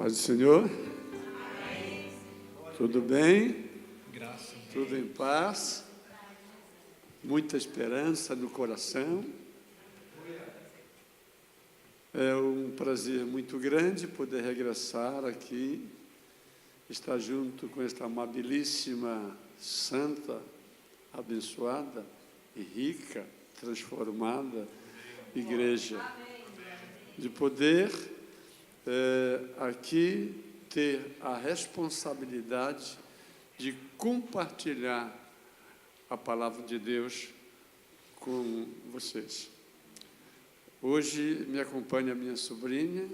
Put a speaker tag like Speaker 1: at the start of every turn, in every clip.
Speaker 1: Paz do Senhor. Amém. Tudo bem?
Speaker 2: Graças a Deus.
Speaker 1: Tudo em paz? Muita esperança no coração. É um prazer muito grande poder regressar aqui, estar junto com esta amabilíssima, santa, abençoada e rica, transformada igreja. De poder aqui ter a responsabilidade de compartilhar a palavra de Deus com vocês. Hoje me acompanha a minha sobrinha,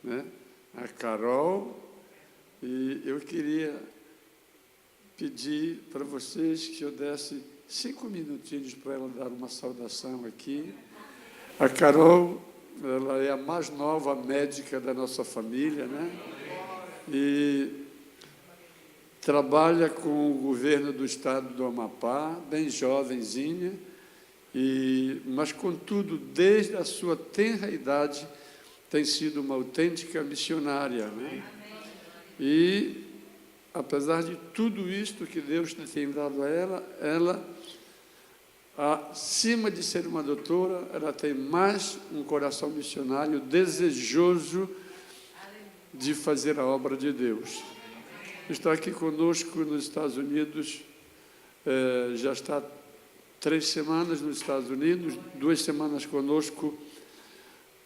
Speaker 1: né, a Carol, e eu queria pedir para vocês que eu desse 5 minutinhos para ela dar uma saudação aqui. A Carol, ela é a mais nova médica da nossa família, né? E trabalha com o governo do estado do Amapá, bem jovenzinha, mas, contudo, desde a sua tenra idade, tem sido uma autêntica missionária, né? E, apesar de tudo isto que Deus tem dado a ela, acima de ser uma doutora, ela tem mais um coração missionário desejoso de fazer a obra de Deus. Está aqui conosco nos Estados Unidos, já está 3 semanas nos Estados Unidos, 2 semanas conosco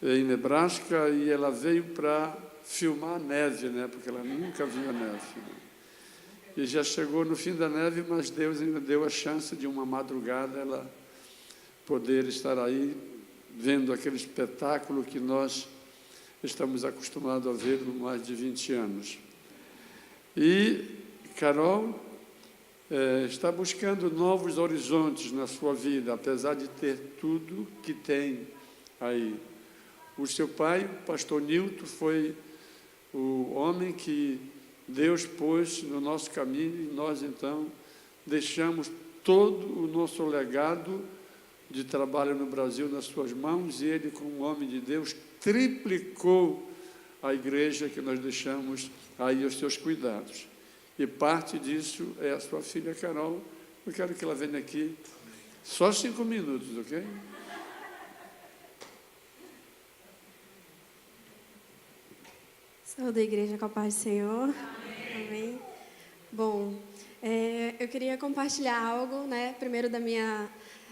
Speaker 1: em Nebraska, e ela veio para filmar a neve, né? Porque ela nunca viu a neve, né? E já chegou no fim da neve, mas Deus ainda deu a chance de uma madrugada ela poder estar aí vendo aquele espetáculo que nós estamos acostumados a ver por mais de 20 anos. E Carol está buscando novos horizontes na sua vida, apesar de ter tudo que tem aí. O seu pai, o pastor Nilton, foi o homem que Deus pôs no nosso caminho, e nós, então, deixamos todo o nosso legado de trabalho no Brasil nas suas mãos, e ele, como homem de Deus, triplicou a igreja que nós deixamos aí aos seus cuidados. E parte disso é a sua filha Carol. Eu quero que ela venha aqui, só 5 minutos, ok?
Speaker 3: Saúde da igreja com a paz do Senhor. Amém. Bom, eu queria compartilhar algo, né? Primeiro, da minha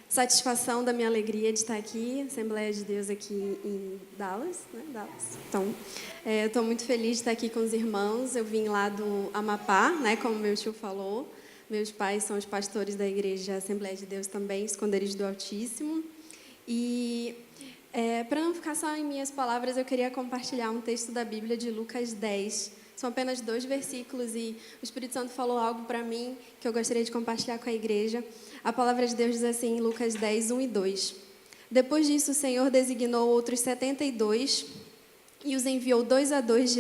Speaker 3: satisfação, da minha alegria de estar aqui, Assembleia de Deus aqui em Dallas, né? Dallas. Então, eu estou muito feliz de estar aqui com os irmãos. Eu vim lá do Amapá, né? Como meu tio falou. Meus pais são os pastores da igreja Assembleia de Deus também, Esconderijo do Altíssimo. E para não ficar só em minhas palavras, eu queria compartilhar um texto da Bíblia de Lucas 10. São apenas 2 versículos e o Espírito Santo falou algo para mim que eu gostaria de compartilhar com a igreja. A palavra de Deus diz assim em Lucas 10, 1 e 2. Depois disso, o Senhor designou outros 72 e os enviou 2 a 2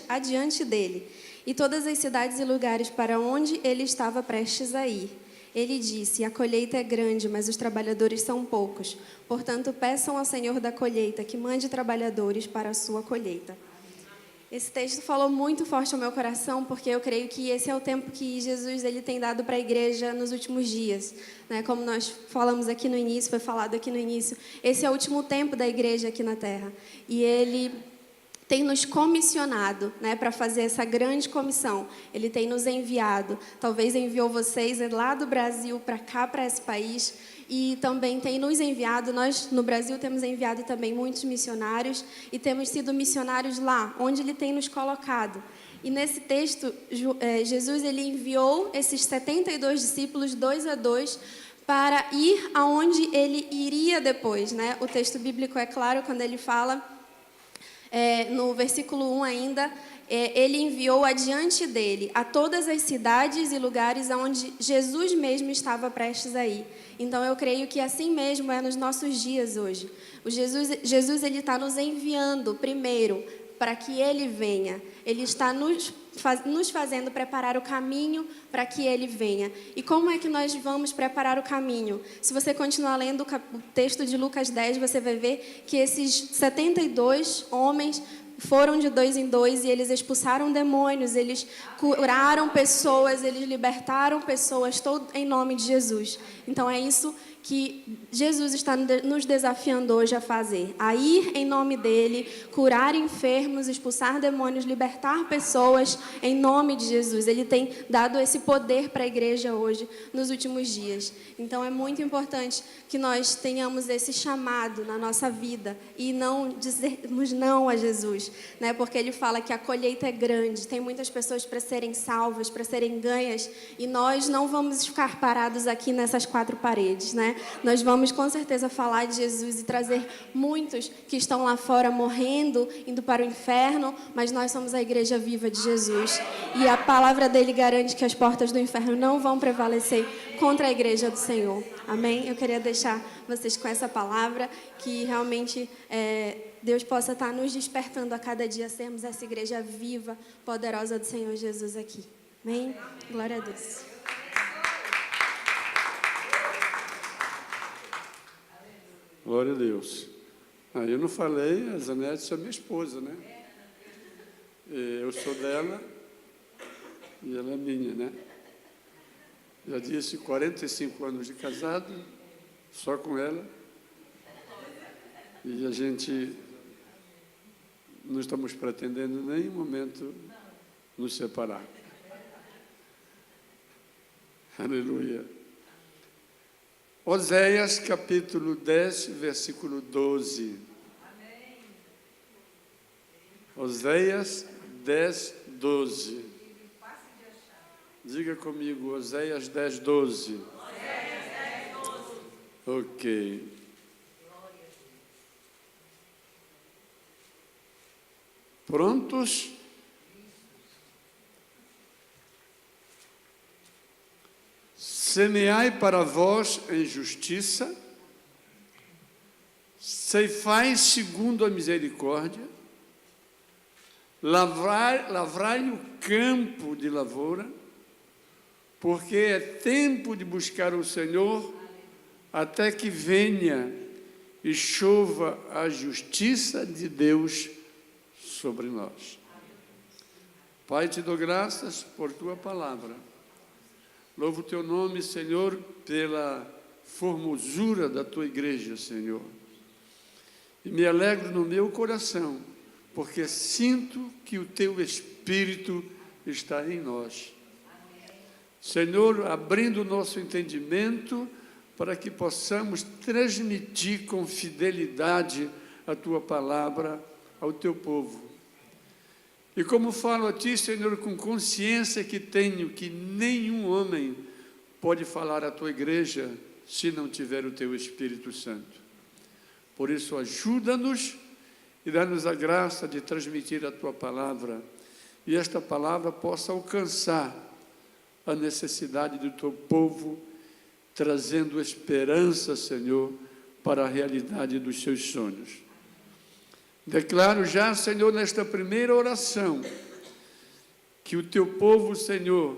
Speaker 3: adiante dele, e todas as cidades e lugares para onde ele estava prestes a ir. Ele disse: a colheita é grande, mas os trabalhadores são poucos. Portanto, peçam ao Senhor da colheita que mande trabalhadores para a sua colheita. Esse texto falou muito forte ao meu coração, porque eu creio que esse é o tempo que Jesus tem dado para a igreja nos últimos dias, né? Como nós falamos aqui no início, foi falado aqui no início, esse é o último tempo da igreja aqui na Terra. E Ele tem nos comissionado, né, para fazer essa grande comissão. Ele tem nos enviado. Talvez enviou vocês lá do Brasil para cá, para esse país, e também tem nos enviado. Nós, no Brasil, temos enviado também muitos missionários, e temos sido missionários lá, onde Ele tem nos colocado. E nesse texto, Jesus ele enviou esses 72 discípulos, 2 a 2, para ir aonde Ele iria depois, né? O texto bíblico é claro quando ele fala... no versículo 1 ainda, ele enviou adiante dele a todas as cidades e lugares onde Jesus mesmo estava prestes a ir. Então, eu creio que assim mesmo é nos nossos dias hoje. Jesus ele está nos enviando primeiro para que Ele venha. Ele está nos fazendo preparar o caminho para que Ele venha. E como é que nós vamos preparar o caminho? Se você continuar lendo o texto de Lucas 10, você vai ver que esses 72 homens foram de 2 em 2 e eles expulsaram demônios, eles curaram pessoas, eles libertaram pessoas, todo em nome de Jesus. Então é isso que Jesus está nos desafiando hoje a fazer, a ir em nome dele, curar enfermos, expulsar demônios, libertar pessoas em nome de Jesus. Ele tem dado esse poder para a igreja hoje, nos últimos dias. Então é muito importante que nós tenhamos esse chamado na nossa vida e não dizermos não a Jesus, né? Porque ele fala que a colheita é grande, tem muitas pessoas para serem salvas, para serem ganhas, e nós não vamos ficar parados aqui nessas 4 paredes, né? Nós vamos com certeza falar de Jesus e trazer muitos que estão lá fora morrendo, indo para o inferno, mas nós somos a igreja viva de Jesus. E a palavra dele garante que as portas do inferno não vão prevalecer contra a igreja do Senhor. Amém? Eu queria deixar vocês com essa palavra, que realmente Deus possa estar nos despertando a cada dia a sermos essa igreja viva, poderosa do Senhor Jesus aqui. Amém? Glória a Deus.
Speaker 1: Glória a Deus. Eu não falei, a Zanete é minha esposa, né? Eu sou dela e ela é minha, né? Já disse 45 anos de casado, só com ela. E a gente não estamos pretendendo em nenhum momento nos separar. Aleluia. Oséias, capítulo 10, versículo 12. Oséias 10, 12. Diga comigo, Oséias 10, 12. Ok. Prontos? Semeai para vós em justiça, ceifai segundo a misericórdia, lavrai o campo de lavoura, porque é tempo de buscar o Senhor, até que venha e chova a justiça de Deus sobre nós. Pai, te dou graças por tua palavra. Louvo o teu nome, Senhor, pela formosura da tua igreja, Senhor. E me alegro no meu coração, porque sinto que o teu Espírito está em nós. Senhor, abrindo o nosso entendimento para que possamos transmitir com fidelidade a tua palavra ao teu povo. E como falo a ti, Senhor, com consciência que tenho que nenhum homem pode falar à tua igreja se não tiver o teu Espírito Santo. Por isso, ajuda-nos e dá-nos a graça de transmitir a tua palavra, e esta palavra possa alcançar a necessidade do teu povo, trazendo esperança, Senhor, para a realidade dos seus sonhos. Declaro já, Senhor, nesta primeira oração, que o teu povo, Senhor,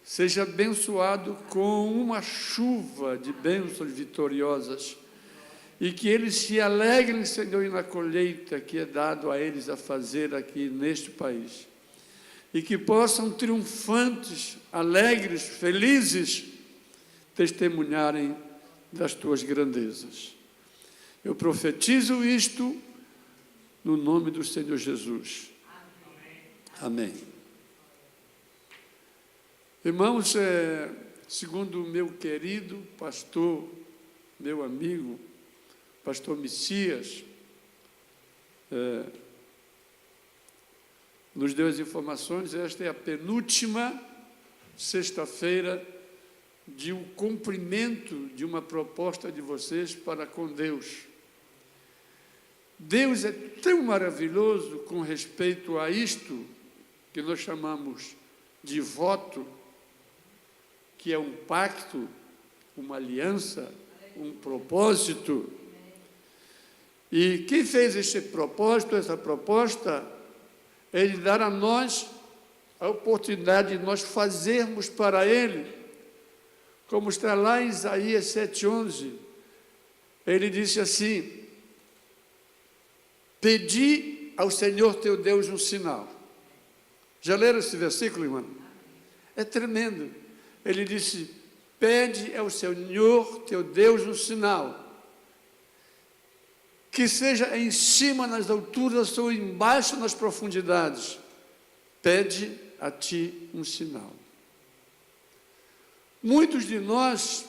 Speaker 1: seja abençoado com uma chuva de bênçãos vitoriosas, e que eles se alegrem, Senhor, na colheita que é dado a eles a fazer aqui neste país, e que possam triunfantes, alegres, felizes, testemunharem das tuas grandezas. Eu profetizo isto no nome do Senhor Jesus. Amém. Irmãos, segundo o meu querido pastor, meu amigo, pastor Messias, nos deu as informações, esta é a penúltima sexta-feira de um cumprimento de uma proposta de vocês para com Deus. Deus é tão maravilhoso com respeito a isto, que nós chamamos de voto, que é um pacto, uma aliança, um propósito. E quem fez esse propósito, essa proposta, é de dar a nós a oportunidade de nós fazermos para Ele, como está lá em Isaías 7,11, ele disse assim: pedi ao Senhor teu Deus um sinal. Já leram esse versículo, irmão? É tremendo. Ele disse: pede ao Senhor teu Deus um sinal, que seja em cima nas alturas ou embaixo nas profundidades. Pede a ti um sinal. Muitos de nós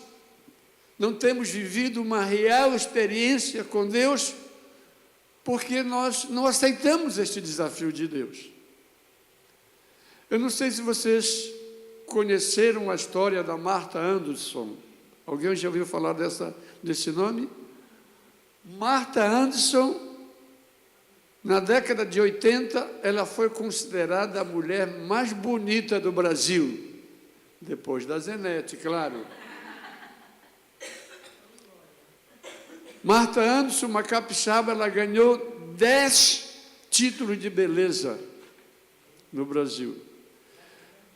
Speaker 1: não temos vivido uma real experiência com Deus, porque nós não aceitamos este desafio de Deus. Eu não sei se vocês conheceram a história da Martha Anderson. Alguém já ouviu falar desse nome? Martha Anderson, na década de 80, ela foi considerada a mulher mais bonita do Brasil, depois da Zenete, claro. Martha Anderson, uma capixaba, ela ganhou 10 títulos de beleza no Brasil.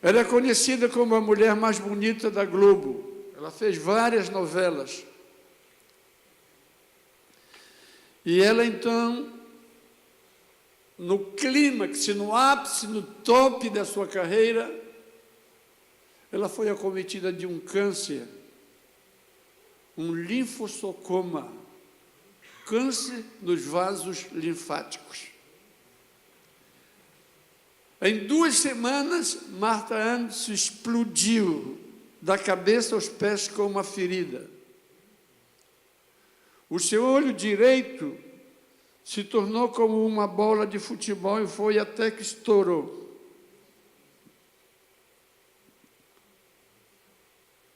Speaker 1: Ela é conhecida como a mulher mais bonita da Globo. Ela fez várias novelas. E ela, então, no clímax, no ápice, no tope da sua carreira, ela foi acometida de um câncer, um linfossarcoma, câncer nos vasos linfáticos. Em 2 semanas, Martha Anderson explodiu da cabeça aos pés com uma ferida. O seu olho direito se tornou como uma bola de futebol e foi até que estourou.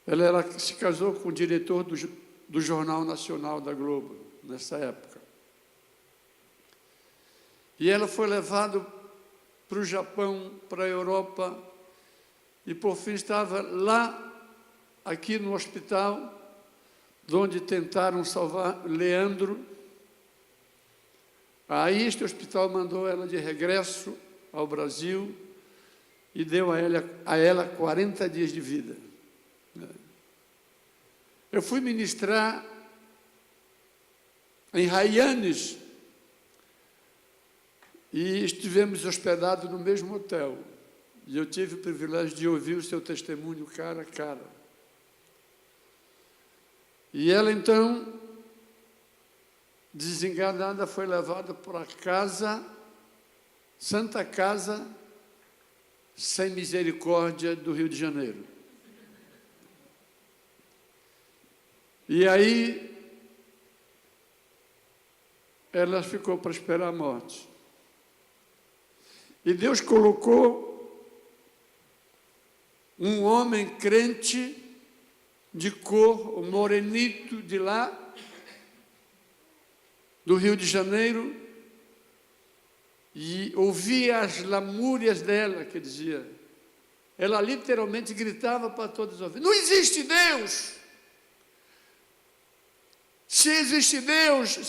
Speaker 1: Ela se casou com o diretor do Jornal Nacional da Globo, nessa época. E ela foi levada para o Japão, para a Europa, e por fim estava lá, aqui no hospital, onde tentaram salvar Leandro. Aí este hospital mandou ela de regresso ao Brasil e deu a ela 40 dias de vida. Eu fui ministrar em Raianes e estivemos hospedados no mesmo hotel. E eu tive o privilégio de ouvir o seu testemunho cara a cara. E ela, então, desenganada, foi levada para a casa, Santa Casa Sem Misericórdia do Rio de Janeiro. E aí, ela ficou para esperar a morte. E Deus colocou um homem crente, de cor, o morenito de lá, do Rio de Janeiro, e ouvia as lamúrias dela, que dizia, ela literalmente gritava para todos ouvir: não existe Deus! Se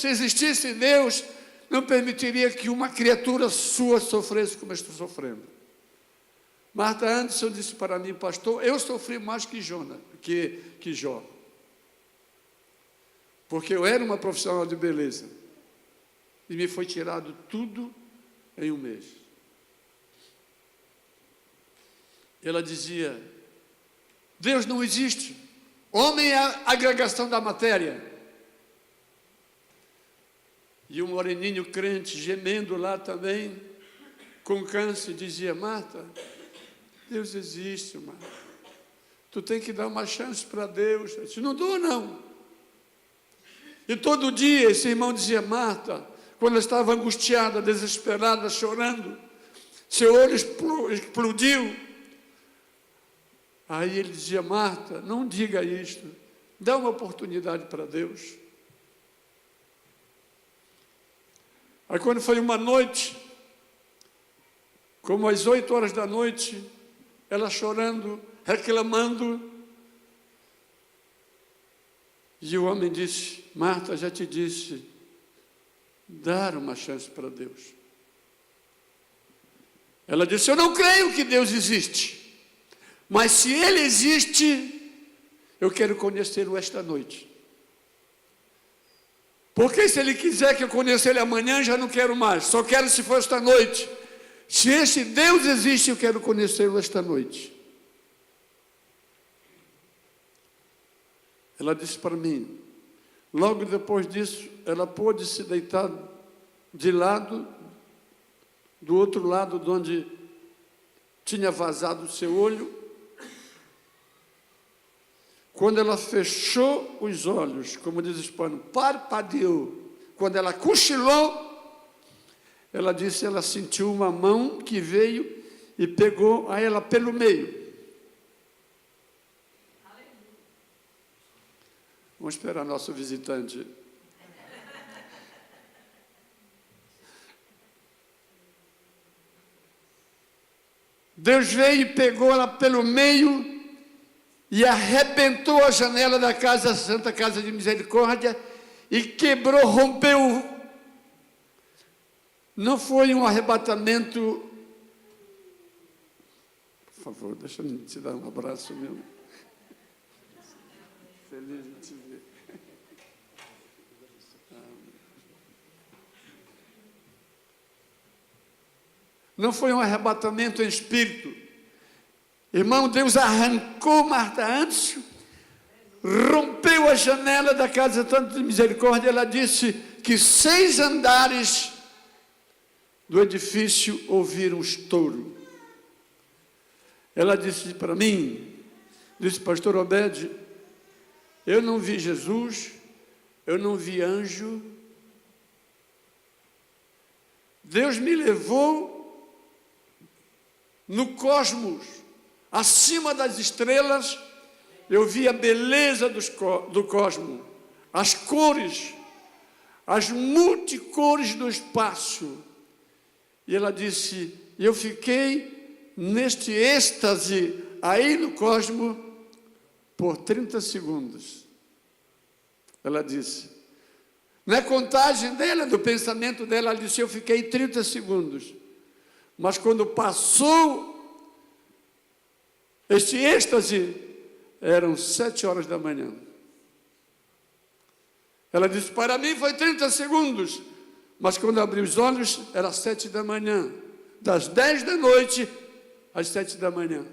Speaker 1: existisse Deus, não permitiria que uma criatura sua sofresse como eu estou sofrendo. Martha Anderson disse para mim: pastor, eu sofri mais que Jó, porque eu era uma profissional de beleza e me foi tirado tudo em um mês. Ela dizia: Deus não existe, homem é a agregação da matéria. E o moreninho crente, gemendo lá também, com câncer, dizia: Martha, Deus existe, Martha. Tu tem que dar uma chance para Deus. Eu disse: não dou, não. E todo dia esse irmão dizia: Martha, quando ela estava angustiada, desesperada, chorando, seu olho explodiu. Aí ele dizia: Martha, não diga isto, dá uma oportunidade para Deus. Aí quando foi uma noite, como às 8 horas da noite, ela chorando, reclamando, e o homem disse: Martha, já te disse, dar uma chance para Deus. Ela disse: eu não creio que Deus existe, mas se Ele existe, eu quero conhecê-lo esta noite. Porque se ele quiser que eu conheça ele amanhã, já não quero mais. Só quero se for esta noite. Se esse Deus existe, eu quero conhecê-lo esta noite. Ela disse para mim. Logo depois disso, ela pôde se deitar de lado, do outro lado de onde tinha vazado o seu olho. Quando ela fechou os olhos, como diz o hispano, parpadeou. Quando ela cochilou, ela disse, ela sentiu uma mão que veio e pegou a ela pelo meio. Vamos esperar nosso visitante. Deus veio e pegou ela pelo meio e arrebentou a janela da casa, Santa Casa de Misericórdia, e quebrou, rompeu. Não foi um arrebatamento. Por favor, deixa eu te dar um abraço meu. Feliz de te ver. Não foi um arrebatamento em espírito. Irmão, Deus arrancou Marta antes, rompeu a janela da casa tanto de misericórdia. Ela disse que 6 andares do edifício ouviram um estouro. Ela disse para mim, disse, pastor Obed, eu não vi Jesus, eu não vi anjo. Deus me levou no cosmos, acima das estrelas, eu vi a beleza do cosmos, as cores, as multicores do espaço. E ela disse, eu fiquei neste êxtase aí no cosmos por 30 segundos. Ela disse, na contagem dela, do pensamento dela, ela disse, eu fiquei 30 segundos. Mas quando passou este êxtase, eram 7 horas da manhã. Ela disse, para mim foi 30 segundos, mas quando abri os olhos, era 7 da manhã. Das 10 da noite às 7 da manhã.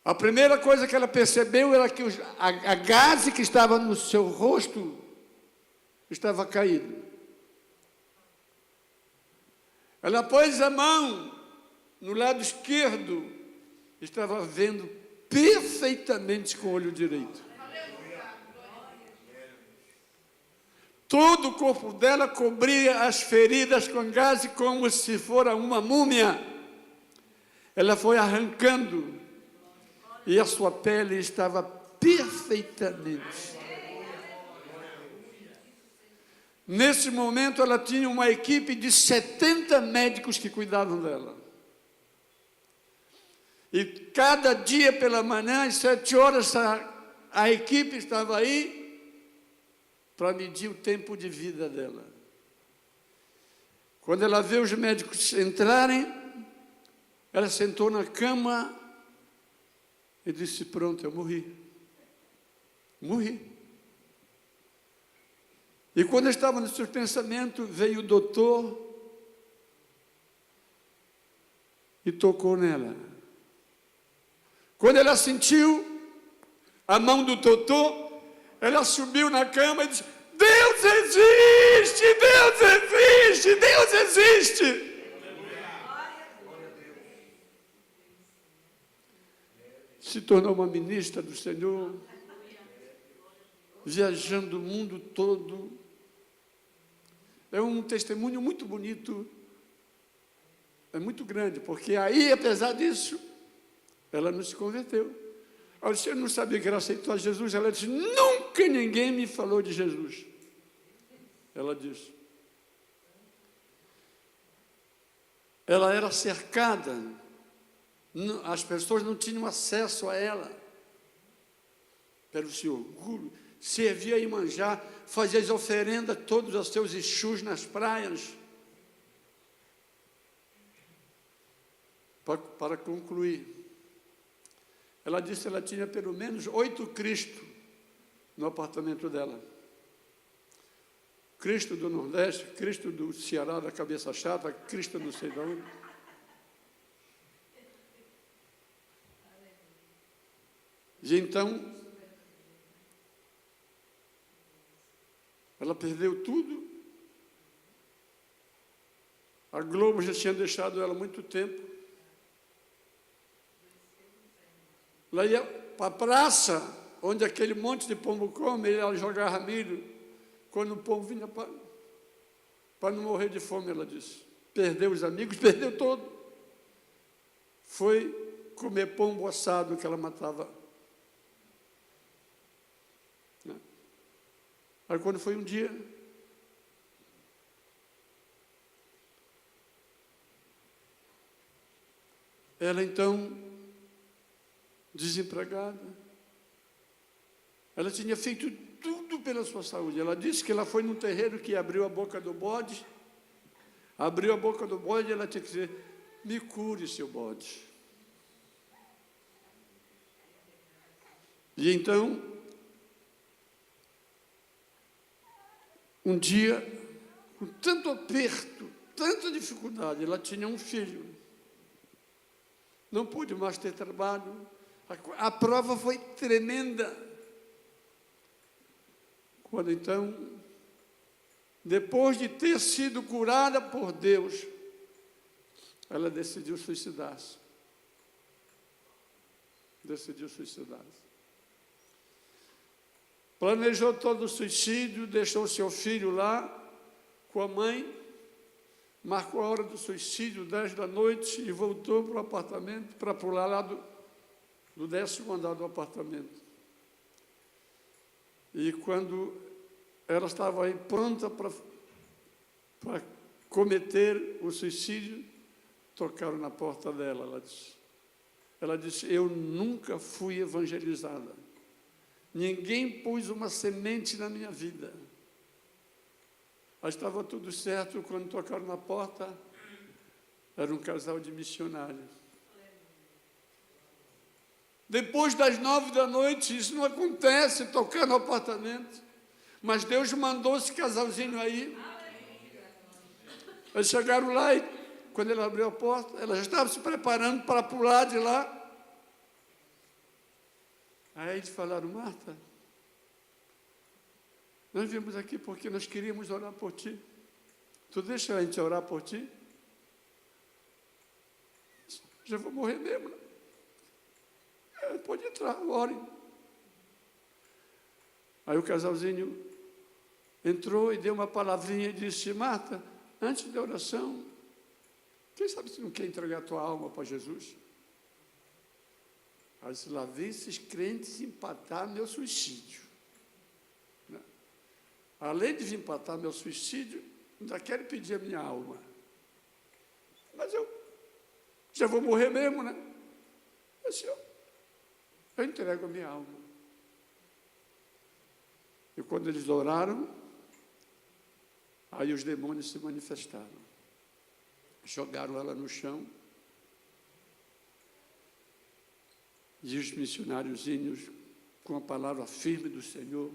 Speaker 1: A primeira coisa que ela percebeu era que a gaze que estava no seu rosto estava caído. Ela pôs a mão no lado esquerdo, estava vendo perfeitamente com o olho direito. Todo o corpo dela cobria as feridas com gaze como se fora uma múmia. Ela foi arrancando e a sua pele estava perfeitamente. Nesse momento, ela tinha uma equipe de 70 médicos que cuidavam dela. E cada dia pela manhã, às 7 horas, a equipe estava aí para medir o tempo de vida dela. Quando ela viu os médicos entrarem, ela sentou na cama e disse, pronto, eu morri. Morri. E quando eu estava no seu pensamento, veio o doutor e tocou nela. Quando ela sentiu a mão do doutor, ela subiu na cama e disse, Deus existe, Deus existe, Deus existe. Se tornou uma ministra do Senhor, viajando o mundo todo. É um testemunho muito bonito, é muito grande, porque aí, apesar disso, ela não se converteu. Ela disse, eu não sabia que ela aceitou a Jesus. Ela disse, nunca ninguém me falou de Jesus. Ela disse. Ela era cercada, as pessoas não tinham acesso a ela, pelo seu orgulho. Servia em manjar, fazia as oferendas todos aos seus exus nas praias. Para concluir, ela disse que ela tinha pelo menos 8 Cristos no apartamento dela. Cristo do Nordeste, Cristo do Ceará, da cabeça chata, Cristo não sei de onde. E então, ela perdeu tudo. A Globo já tinha deixado ela há muito tempo. Ela ia para a praça, onde aquele monte de pombo come, ela jogava milho. Quando o pombo vinha para não morrer de fome, ela disse. Perdeu os amigos, perdeu todo. Foi comer pombo assado que ela matava. Aí quando foi um dia, ela então, desempregada, ela tinha feito tudo pela sua saúde. Ela disse que ela foi num terreiro que abriu a boca do bode, e ela tinha que dizer, me cure, seu bode. E então, um dia, com tanto aperto, tanta dificuldade, ela tinha um filho. Não pôde mais ter trabalho. A prova foi tremenda. Quando então, depois de ter sido curada por Deus, ela decidiu suicidar-se. Planejou todo o suicídio, deixou seu filho lá com a mãe, marcou a hora do suicídio, 10 da noite, e voltou para o apartamento, para pular lá do 10º andar do apartamento. E quando ela estava aí pronta para cometer o suicídio, tocaram na porta dela. Ela disse, eu nunca fui evangelizada. Ninguém pôs uma semente na minha vida. Mas estava tudo certo, quando tocaram na porta, era um casal de missionários. Depois das 9 da noite, isso não acontece, tocar no apartamento. Mas Deus mandou esse casalzinho aí. Eles chegaram lá e, quando ele abriu a porta, ela já estava se preparando para pular de lá. Aí eles falaram, Marta, nós viemos aqui porque nós queríamos orar por ti. Tu deixa a gente orar por ti? Já vou morrer mesmo, né? Pode entrar, ore. Aí o casalzinho entrou e deu uma palavrinha e disse, Marta, antes da oração, quem sabe se não quer entregar a tua alma para Jesus? Aí disse, lá vem esses crentes empatar meu suicídio. Né? Além de vir empatar meu suicídio, ainda querem pedir a minha alma. Mas eu já vou morrer mesmo, né? Eu disse, eu entrego a minha alma. E quando eles oraram, aí os demônios se manifestaram. Jogaram ela no chão. E os missionáriozinhos, com a palavra firme do Senhor,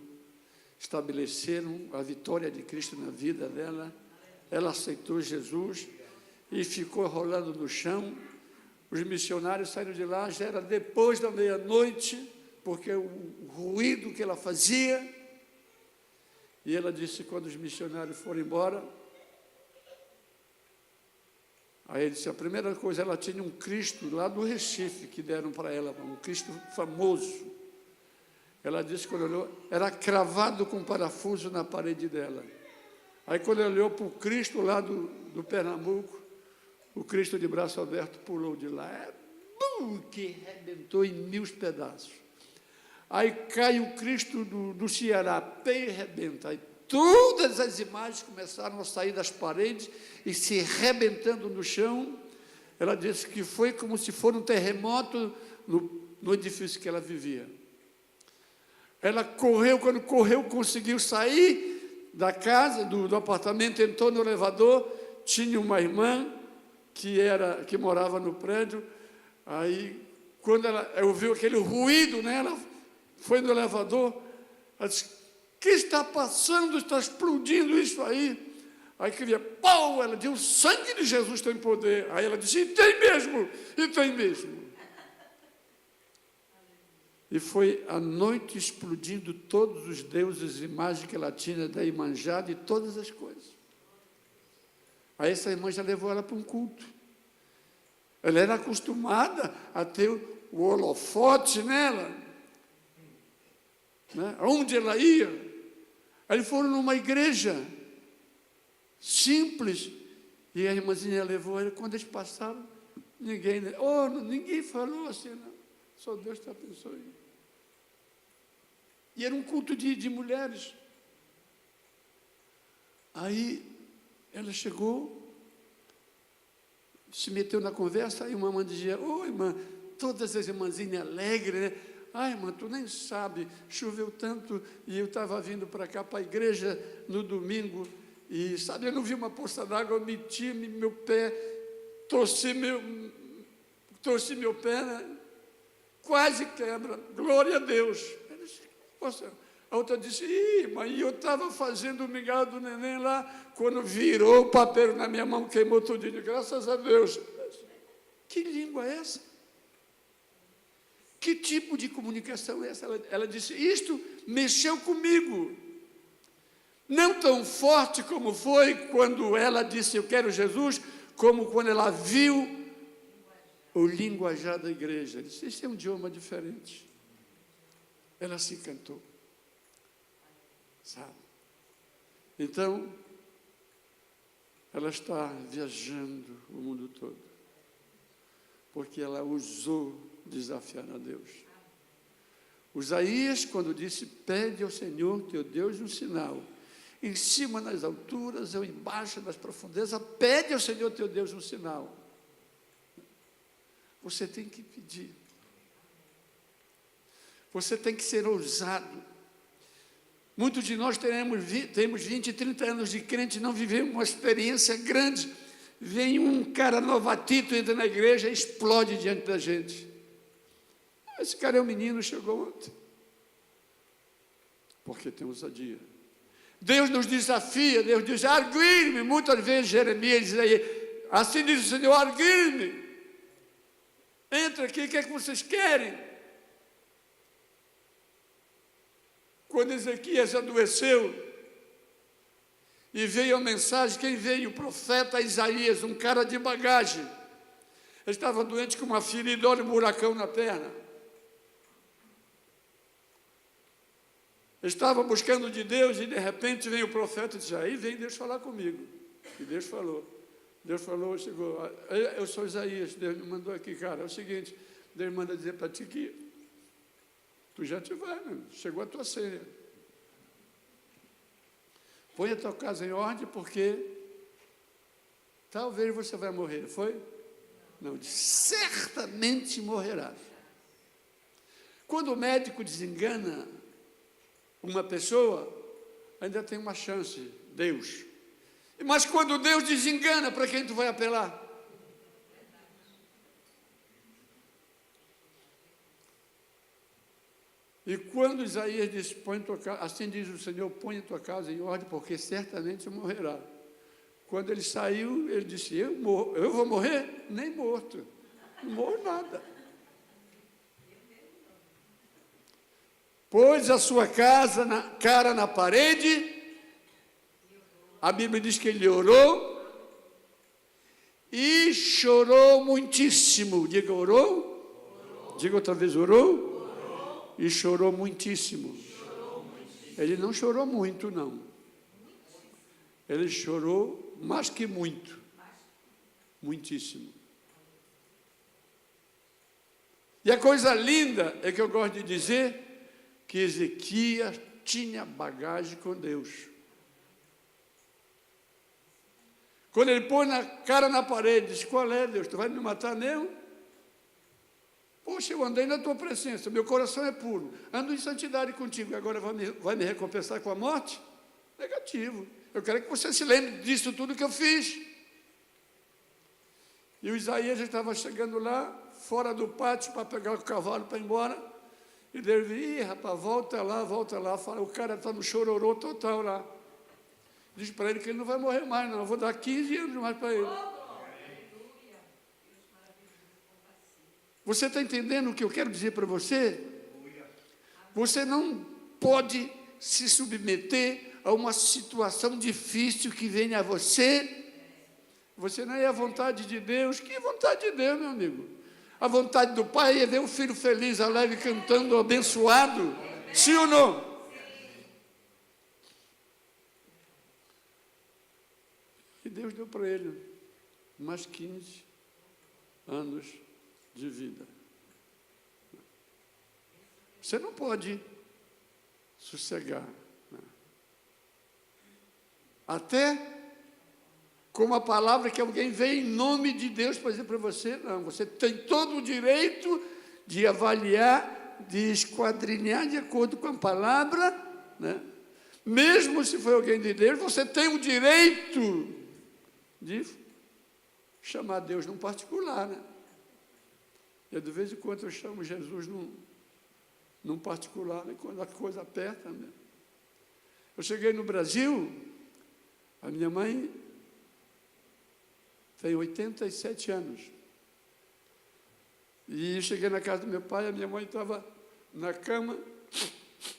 Speaker 1: estabeleceram a vitória de Cristo na vida dela. Ela aceitou Jesus e ficou rolando no chão. Os missionários saíram de lá, já era depois da meia-noite, porque o ruído que ela fazia. E ela disse, quando os missionários foram embora, aí ele disse, a primeira coisa, ela tinha um Cristo lá do Recife, que deram para ela, um Cristo famoso. Ela disse, quando olhou, era cravado com parafuso na parede dela. Aí quando ela olhou para o Cristo lá do Pernambuco, o Cristo de braço aberto pulou de lá, que arrebentou em 1000 pedaços. Aí cai o Cristo do Ceará, pé e arrebenta. Aí todas as imagens começaram a sair das paredes e se arrebentando no chão. Ela disse que foi como se fosse um terremoto no edifício que ela vivia. Ela correu, quando correu, conseguiu sair da casa, do apartamento, entrou no elevador, tinha uma irmã que morava no prédio. Aí, quando ela ouviu aquele ruído, né, ela foi no elevador, Ela disse, o que está passando? Está explodindo isso aí. Aí queria, pau, ela disse, o sangue de Jesus tem poder. Aí ela disse, e tem mesmo, e tem mesmo. E foi a noite explodindo todos os deuses, imagens que ela tinha da Iemanjá, de todas as coisas. Aí essa irmã já levou ela para um culto. Ela era acostumada a ter o holofote nela. Né? Onde ela ia? Aí foram numa igreja simples, e a irmãzinha levou ele. Quando eles passaram, ninguém falou assim, não. Só Deus te abençoe. E era um culto de mulheres. Aí ela chegou, se meteu na conversa, aí uma irmã dizia, ô irmã, todas as irmãzinhas alegres, né? Ai, irmã, tu nem sabe, choveu tanto, e eu estava vindo para cá, para a igreja, no domingo, e, sabe, eu não vi uma poça d'água, eu meti meu pé, torci meu pé, né? Quase quebra, glória a Deus. Eu disse, poxa. A outra disse, mãe, eu estava fazendo o mingau do neném lá, quando virou o papel na minha mão, queimou tudinho, graças a Deus. Que língua é essa? Que tipo de comunicação é essa? Ela disse, isto mexeu comigo. Não tão forte como foi quando ela disse, eu quero Jesus, como quando ela viu o linguajar da igreja. Ela disse, esse é um idioma diferente. Ela se encantou. Sabe? Então, ela está viajando o mundo todo, porque ela ousou desafiar a Deus. Isaías, quando disse, pede ao Senhor teu Deus um sinal, em cima nas alturas ou embaixo nas profundezas, pede ao Senhor teu Deus um sinal. Você tem que pedir. Você tem que ser ousado. Muitos de nós temos 20, 30 anos de crente, não vivemos uma experiência grande. Vem um cara novatito, entra na igreja e explode diante da gente. Esse cara é um menino, chegou ontem. Porque tem ousadia. Deus nos desafia, Deus diz, arguir-me. Muitas vezes Jeremias diz aí, assim diz o Senhor, arguir-me. Entra aqui, o que é que vocês querem? Quando Ezequias adoeceu e veio a mensagem, quem veio? O profeta Isaías, um cara de bagagem. Ele estava doente com uma ferida, olha um buracão na perna. Ele estava buscando de Deus e de repente vem o profeta e diz, aí vem Deus falar comigo. E Deus falou. Deus falou, chegou, eu sou Isaías, Deus me mandou aqui, cara, é o seguinte, Deus manda dizer para ti que tu já te vai, né? Chegou a tua ceia. Põe a tua casa em ordem, porque talvez você vai morrer. Foi? Não, certamente morrerás. Quando o médico desengana uma pessoa, ainda tem uma chance, Deus. Mas quando Deus desengana, para quem tu vai apelar? E quando Isaías diz, assim diz o Senhor, põe a tua casa em ordem, porque certamente morrerá. Quando ele saiu, ele disse, eu vou morrer? Nem morto, não morro nada. Pôs a sua cara na parede, a Bíblia diz que ele orou, e chorou muitíssimo. Diga, orou? Diga outra vez, orou? E chorou muitíssimo. Ele não chorou muito, não. Ele chorou mais que muito. Muitíssimo. E a coisa linda é que eu gosto de dizer que Ezequias tinha bagagem com Deus. Quando ele pôs a cara na parede, disse, qual é, Deus? Tu vai me matar mesmo? Poxa, eu andei na tua presença, meu coração é puro, ando em santidade contigo, agora vai me recompensar com a morte? Negativo. Eu quero que você se lembre disso tudo que eu fiz. E o Isaías estava chegando lá, fora do pátio, para pegar o cavalo para ir embora, E Deus disse, rapaz, volta lá. Fala, o cara está no chororô total lá. Diz para ele que ele não vai morrer mais, não. Eu vou dar 15 anos mais para ele. Você está entendendo o que eu quero dizer para você? Você não pode se submeter a uma situação difícil que venha a você. Você não é a vontade de Deus. Que vontade de Deus, meu amigo? A vontade do Pai é ver o filho feliz, alegre, cantando, abençoado. Sim ou não? E Deus deu para ele mais 15 anos de vida. Você não pode sossegar, né? Até com uma palavra que alguém vem em nome de Deus para dizer para você, não, você tem todo o direito de avaliar, de esquadrinhar de acordo com a palavra, né? Mesmo se for alguém de Deus, você tem o direito de chamar Deus num particular, né? E de vez em quando eu chamo Jesus num particular, né? Quando a coisa aperta, né? Eu cheguei no Brasil, a minha mãe tem 87 anos. E eu cheguei na casa do meu pai, a minha mãe estava na cama,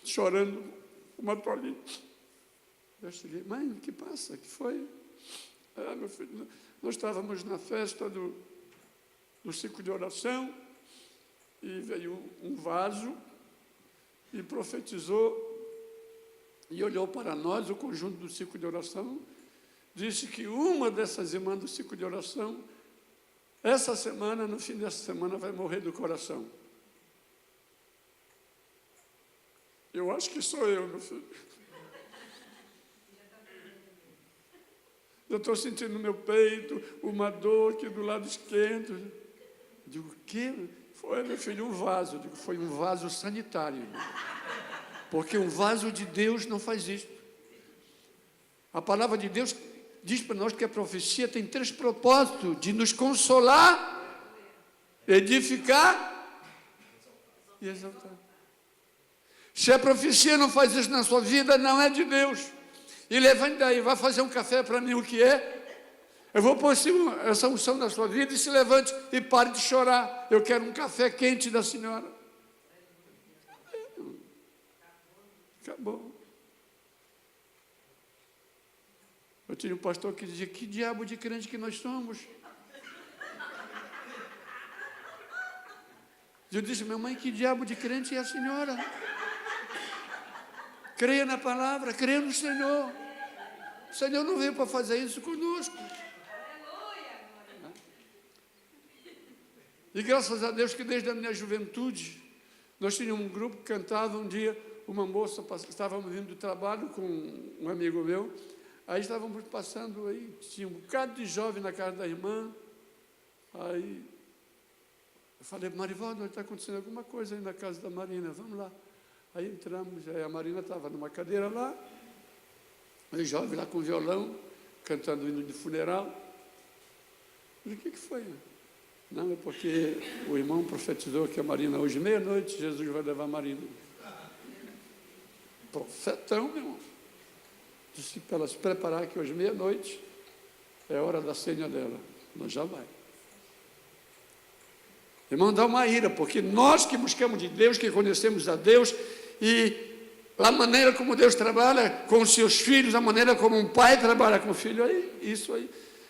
Speaker 1: chorando, uma toalhinha. Eu cheguei, mãe, o que passa? O que foi? Ah, meu filho, nós estávamos na festa do ciclo de oração, e veio um vaso, e profetizou, e olhou para nós, o conjunto do ciclo de oração, disse que uma dessas irmãs do ciclo de oração, essa semana, no fim dessa semana, vai morrer do coração. Eu acho que sou eu, meu filho. Eu estou sentindo no meu peito uma dor aqui do lado esquerdo. Digo, o quê? Foi, meu filho, um vaso. Digo, foi um vaso sanitário. Porque um vaso de Deus não faz isso. A palavra de Deus diz para nós que a profecia tem 3 propósitos: de nos consolar, edificar e exaltar. Se a profecia não faz isso na sua vida, não é de Deus. E levante daí, vai fazer um café para mim, o que é? Eu vou pôr essa unção na sua vida e se levante e pare de chorar. Eu quero um café quente da senhora. Acabou. Eu tinha um pastor que dizia, que diabo de crente que nós somos? Eu disse, minha mãe, que diabo de crente é a senhora? Creia na palavra, creia no Senhor. O Senhor não veio para fazer isso conosco. E graças a Deus que desde a minha juventude, nós tínhamos um grupo que cantava um dia, uma moça, estávamos vindo do trabalho com um amigo meu, aí estávamos passando aí, tinha um bocado de jovem na casa da irmã, aí eu falei, Marivaldo, está acontecendo alguma coisa aí na casa da Marina, vamos lá. Aí entramos, aí a Marina estava numa cadeira lá, o jovem lá com violão, cantando o hino de funeral. Eu falei, o que foi? Não, é porque o irmão profetizou que a Marina, hoje, meia-noite, Jesus vai levar a Marina. Profetão, meu irmão. Disse para ela se preparar que hoje, meia-noite, é hora da senha dela. Nós já vai. Irmão, dá uma ira, porque nós que buscamos de Deus, que conhecemos a Deus, e a maneira como Deus trabalha com os seus filhos, a maneira como um pai trabalha com o filho, aí, isso aí.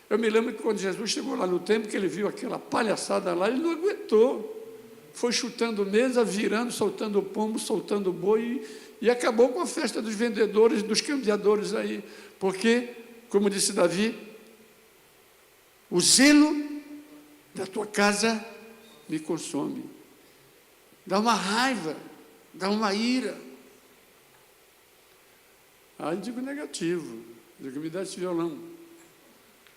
Speaker 1: Eu me lembro que quando Jesus chegou lá no templo, que ele viu aquela palhaçada lá, ele não aguentou. Foi chutando mesa, virando, soltando pombo, soltando boi, e acabou com a festa dos vendedores, dos cambiadores aí. Porque, como disse Davi, o zelo da tua casa me consome. Dá uma raiva, dá uma ira. Aí digo negativo, digo, me dá esse violão.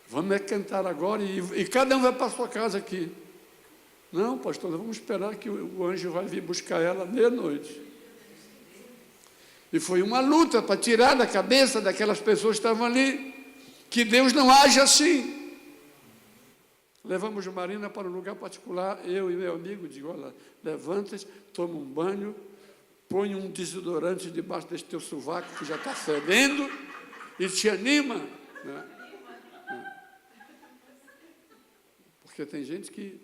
Speaker 1: Vamos cantar agora e cada um vai para a sua casa aqui. Não, pastor, vamos esperar que o anjo vai vir buscar ela meia-noite. E foi uma luta para tirar da cabeça daquelas pessoas que estavam ali, que Deus não age assim. Levamos a Marina para um lugar particular, eu e meu amigo, digo, olha, levanta-se, toma um banho, põe um desodorante debaixo desse teu sovaco que já está fedendo e te anima, né? Porque tem gente que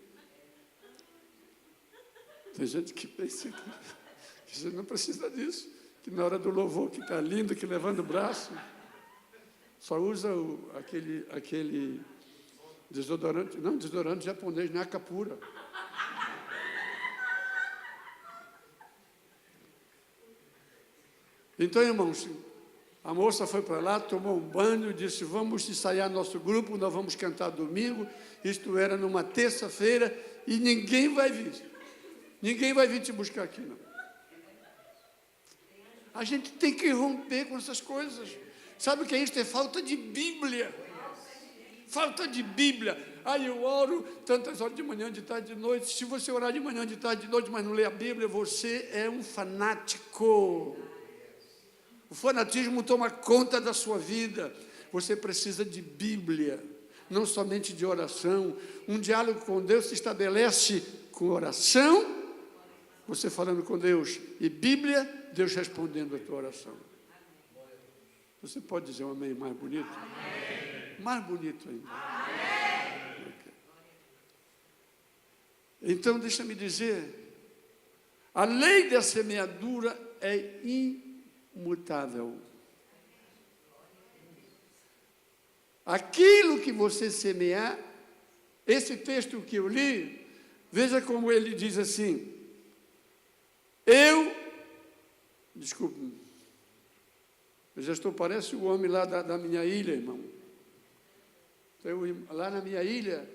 Speaker 1: pensa que você não precisa disso, que na hora do louvor, que está lindo, que levando o braço, só usa aquele desodorante, não, desodorante japonês, Nakapura. Então, irmãos, a moça foi para lá, tomou um banho, disse, vamos ensaiar nosso grupo, nós vamos cantar domingo. Isto era numa terça-feira e ninguém vai vir. Ninguém vai vir te buscar aqui, não. A gente tem que romper com essas coisas. Sabe o que é isso? É falta de Bíblia. Falta de Bíblia. Aí eu oro tantas horas de manhã, de tarde, de noite. Se você orar de manhã, de tarde, de noite, mas não lê a Bíblia, você é um fanático. O fanatismo toma conta da sua vida. Você precisa de Bíblia, não somente de oração. Um diálogo com Deus se estabelece com oração, você falando com Deus, e Bíblia, Deus respondendo a tua oração. Você pode dizer um amém mais bonito? Amém. Mais bonito ainda. Amém. Então, deixa-me dizer, a lei da semeadura é imutável. Aquilo que você semear, esse texto que eu li, veja como ele diz assim, desculpe, eu já estou, parece o homem lá da minha ilha, irmão. Lá na minha ilha,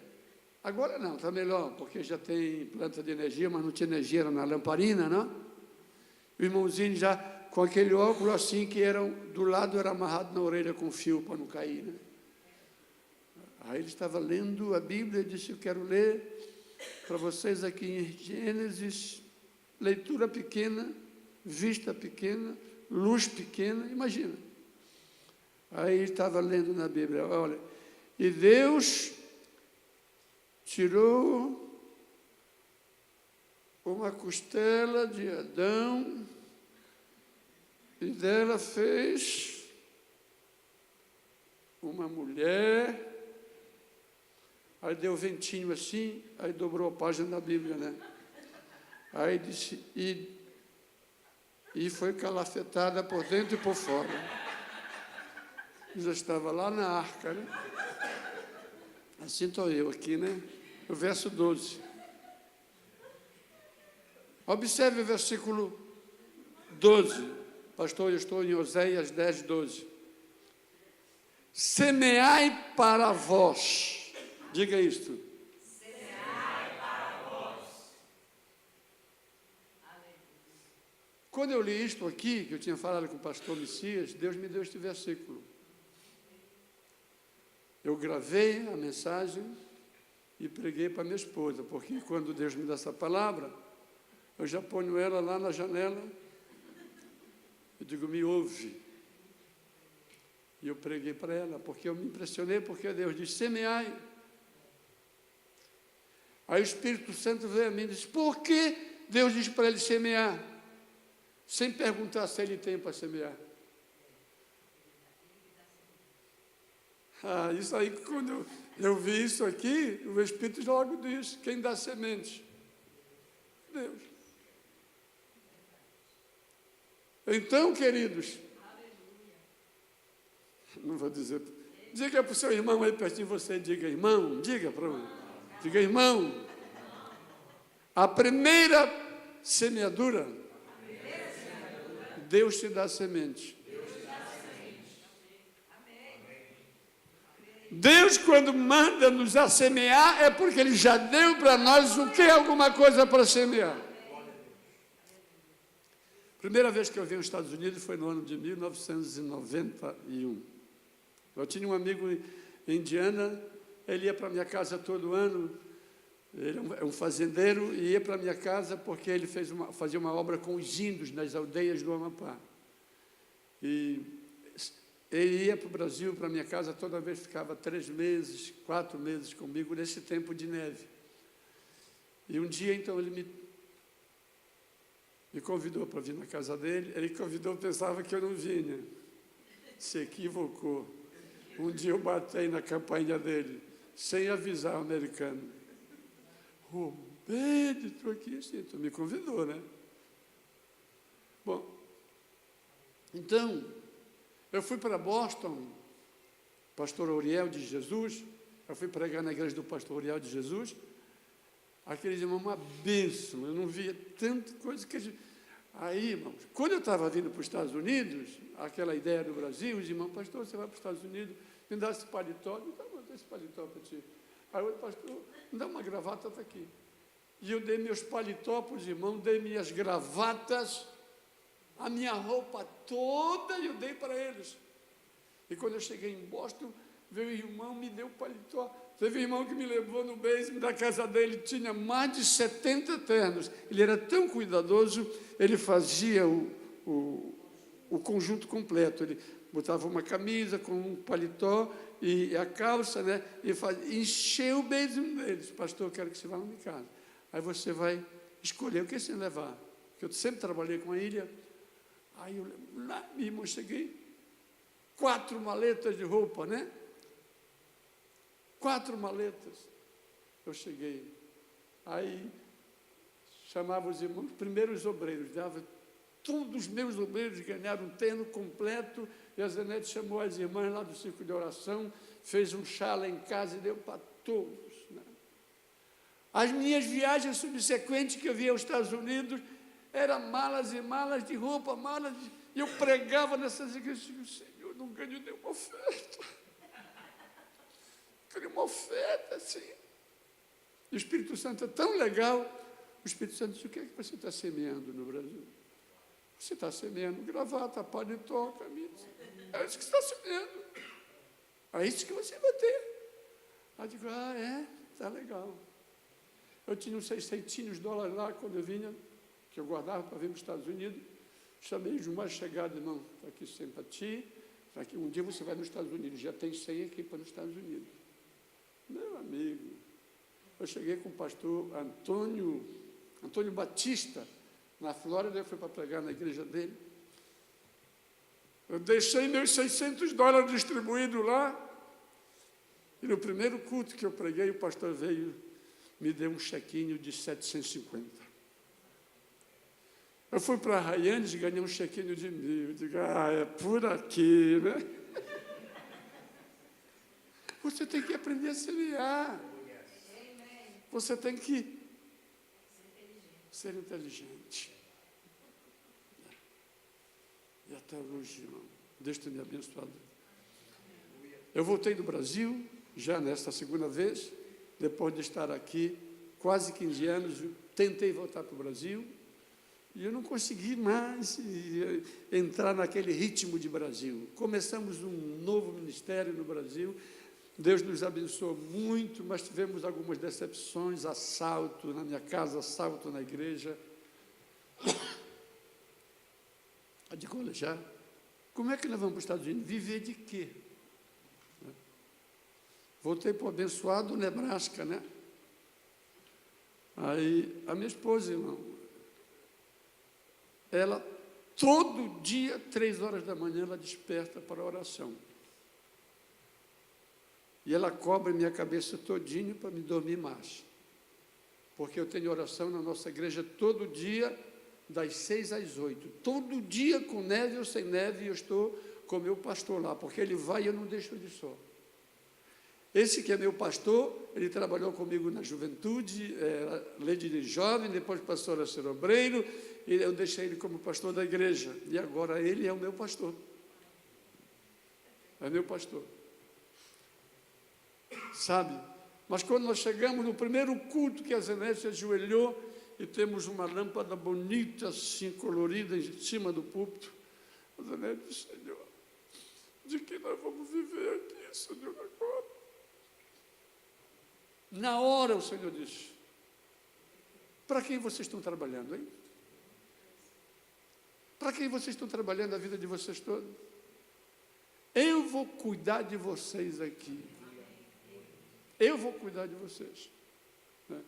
Speaker 1: agora não, está melhor, porque já tem planta de energia, mas não tinha energia, era na lamparina, não? O irmãozinho já com aquele óculos assim, que do lado era amarrado na orelha com fio para não cair, né? Aí ele estava lendo a Bíblia e disse, eu quero ler para vocês aqui em Gênesis, leitura pequena, vista pequena, luz pequena, imagina. Aí ele estava lendo na Bíblia, olha, e Deus tirou uma costela de Adão e dela fez uma mulher. Aí deu ventinho assim, aí dobrou a página da Bíblia, né? Aí disse, e foi calafetada por dentro e por fora. Já estava lá na arca, né? Assim estou eu aqui, né? O verso 12. Observe o versículo 12. Pastor, eu estou em Oséias 10, 12. Semeai para vós. Diga isto.
Speaker 2: Semeai para vós.
Speaker 1: Quando eu li isto aqui, que eu tinha falado com o pastor Messias, Deus me deu este versículo. Eu gravei a mensagem e preguei para minha esposa, porque quando Deus me dá essa palavra, eu já ponho ela lá na janela, eu digo, me ouve. E eu preguei para ela, porque eu me impressionei, porque Deus disse, semeai. Aí o Espírito Santo veio a mim e disse, por que Deus disse para ele semear? Sem perguntar se ele tem para semear. Isso aí, quando eu vi isso aqui, o Espírito logo disse, quem dá semente? Deus. Então, queridos, não vou dizer, diga para o seu irmão aí pertinho de você, diga, irmão, diga para mim, diga, irmão, a primeira semeadura, Deus te dá semente. Deus, quando manda nos a semear, é porque Ele já deu para nós o que é alguma coisa para semear. Primeira vez que eu vim aos Estados Unidos foi no ano de 1991. Eu tinha um amigo em Indiana, ele ia para minha casa todo ano, ele é um fazendeiro, e ia para minha casa porque ele fazia uma obra com os índios nas aldeias do Amapá. E ele ia para o Brasil, para minha casa, toda vez ficava 3 meses, 4 meses comigo, nesse tempo de neve. E um dia, então, me convidou para vir na casa dele. Ele convidou, pensava que eu não vinha. Se equivocou. Um dia eu batei na campainha dele, sem avisar o americano. Bede, estou aqui, sim, tu me convidou, né? Bom, então, eu fui para Boston, pastor Uriel de Jesus, eu fui pregar na igreja do pastor Uriel de Jesus, aqueles irmãos, uma bênção, eu não via tanta coisa que a gente... Aí, irmãos, quando eu estava vindo para os Estados Unidos, aquela ideia do Brasil, os irmãos, pastor, você vai para os Estados Unidos, me dá esse paletó, me dá esse paletó para ti. Aí o pastor, me dá uma gravata, está aqui. E eu dei meus paletó para os irmãos, dei minhas gravatas, a minha roupa toda, e eu dei para eles. E quando eu cheguei em Boston, veio o irmão, me deu o paletó. Teve um irmão que me levou no basement da casa dele, tinha mais de 70 ternos. Ele era tão cuidadoso, ele fazia o conjunto completo. Ele botava uma camisa com um paletó e a calça, né? E encheu o basement deles. Pastor, eu quero que você vá na minha casa. Aí você vai escolher o que você levar. Porque eu sempre trabalhei com a ilha. Aí eu lá, meu irmão, cheguei, 4 maletas de roupa, né? 4 maletas. Eu cheguei. Aí chamava os irmãos, primeiro os obreiros, dava todos os meus obreiros ganharam um terno completo, e a Zenete chamou as irmãs lá do círculo de oração, fez um chá lá em casa e deu para todos. Né? As minhas viagens subsequentes que eu via aos Estados Unidos, eram malas e malas de roupa, e eu pregava nessas igrejas, e digo, Senhor, não ganho nenhuma oferta. Queria uma oferta, assim. E o Espírito Santo é tão legal. O Espírito Santo diz, o que é que você está semeando no Brasil? Você está semeando gravata, paletó, camisa. É isso que você está semeando. É isso que você vai ter. Aí eu digo, está legal. Eu tinha uns $600 lá quando eu vinha, que eu guardava para vir para os Estados Unidos. Chamei os mais chegados, irmão, está aqui sempre para ti. Tá aqui, um dia você vai nos Estados Unidos, já tem 100 aqui para nos Estados Unidos. Meu amigo, eu cheguei com o pastor Antônio Batista, na Flórida, eu fui para pregar na igreja dele. Eu deixei meus $600 distribuídos lá, e no primeiro culto que eu preguei, o pastor veio, me deu um chequinho de 750. Eu fui para a Ryan's e ganhei um chequinho de 1.000. Eu digo, é por aqui, né? Você tem que aprender a semear. Você tem que ser inteligente. E até hoje, irmão, Deus tem me abençoado. Eu voltei do Brasil, já nesta segunda vez, depois de estar aqui quase 15 anos, tentei voltar para o Brasil, e eu não consegui mais entrar naquele ritmo de Brasil. Começamos um novo ministério no Brasil, Deus nos abençoou muito, mas tivemos algumas decepções, assalto na minha casa, assalto na igreja. Eu digo, olha, já, como é que nós vamos para os Estados Unidos? Viver de quê? Voltei para o abençoado Nebraska, né? Aí, a minha esposa, irmão, ela, todo dia, 3 horas da manhã, ela desperta para a oração. E ela cobre minha cabeça todinha para me dormir mais. Porque eu tenho oração na nossa igreja todo dia, das 6 às 8. Todo dia, com neve ou sem neve, eu estou com o meu pastor lá, porque ele vai e eu não deixo ele só. Esse que é meu pastor, ele trabalhou comigo na juventude, líder de jovem, depois passou a ser obreiro, e eu deixei ele como pastor da igreja. E agora ele é o meu pastor. É meu pastor. Sabe? Mas quando nós chegamos no primeiro culto que a Zenete se ajoelhou e temos uma lâmpada bonita, assim, colorida em cima do púlpito, a Zenete disse, Senhor, de que nós vamos viver aqui, Senhor, agora? Na hora o Senhor disse, para quem vocês estão trabalhando, hein? Para quem vocês estão trabalhando a vida de vocês toda? Eu vou cuidar de vocês aqui. Eu vou cuidar de vocês. Né?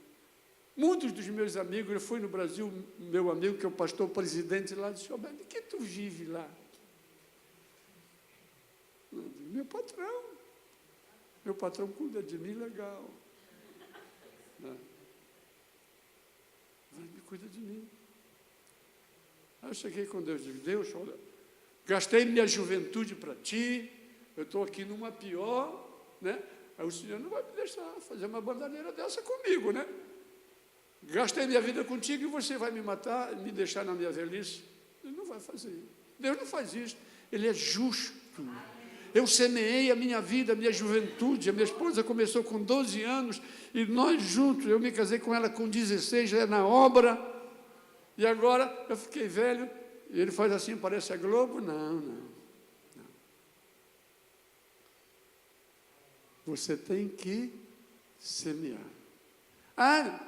Speaker 1: Muitos dos meus amigos, eu fui no Brasil, meu amigo, que é o pastor presidente lá, disse, Roberto, de que tu vive lá? Eu disse, meu patrão cuida de mim legal. Ele cuida de mim. Aí eu cheguei com Deus e digo, Deus, olha, gastei minha juventude para ti, eu estou aqui numa pior, né? Aí o Senhor não vai me deixar fazer uma bandaneira dessa comigo, né? Gastei minha vida contigo e você vai me matar, me deixar na minha velhice. Ele não vai fazer isso. Deus não faz isso. Ele é justo. Eu semeei a minha vida, a minha juventude. A minha esposa começou com 12 anos e nós juntos, eu me casei com ela com 16, já na obra. E agora eu fiquei velho e ele faz assim, parece a Globo. Não. Você tem que semear.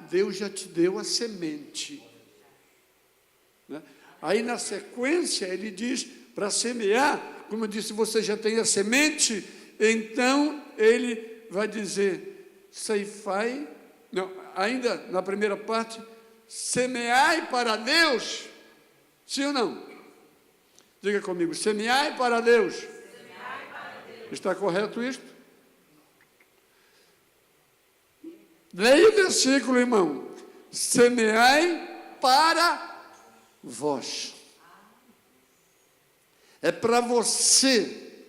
Speaker 1: Deus já te deu a semente. Né? Aí na sequência ele diz para semear, como eu disse, você já tem a semente, então ele vai dizer, ceifai, não, ainda na primeira parte, semeai para Deus, sim ou não? Diga comigo, semeai para Deus.
Speaker 2: Semeai para Deus.
Speaker 1: Está correto isto? Leia o versículo, irmão. Semeai para vós. É para você.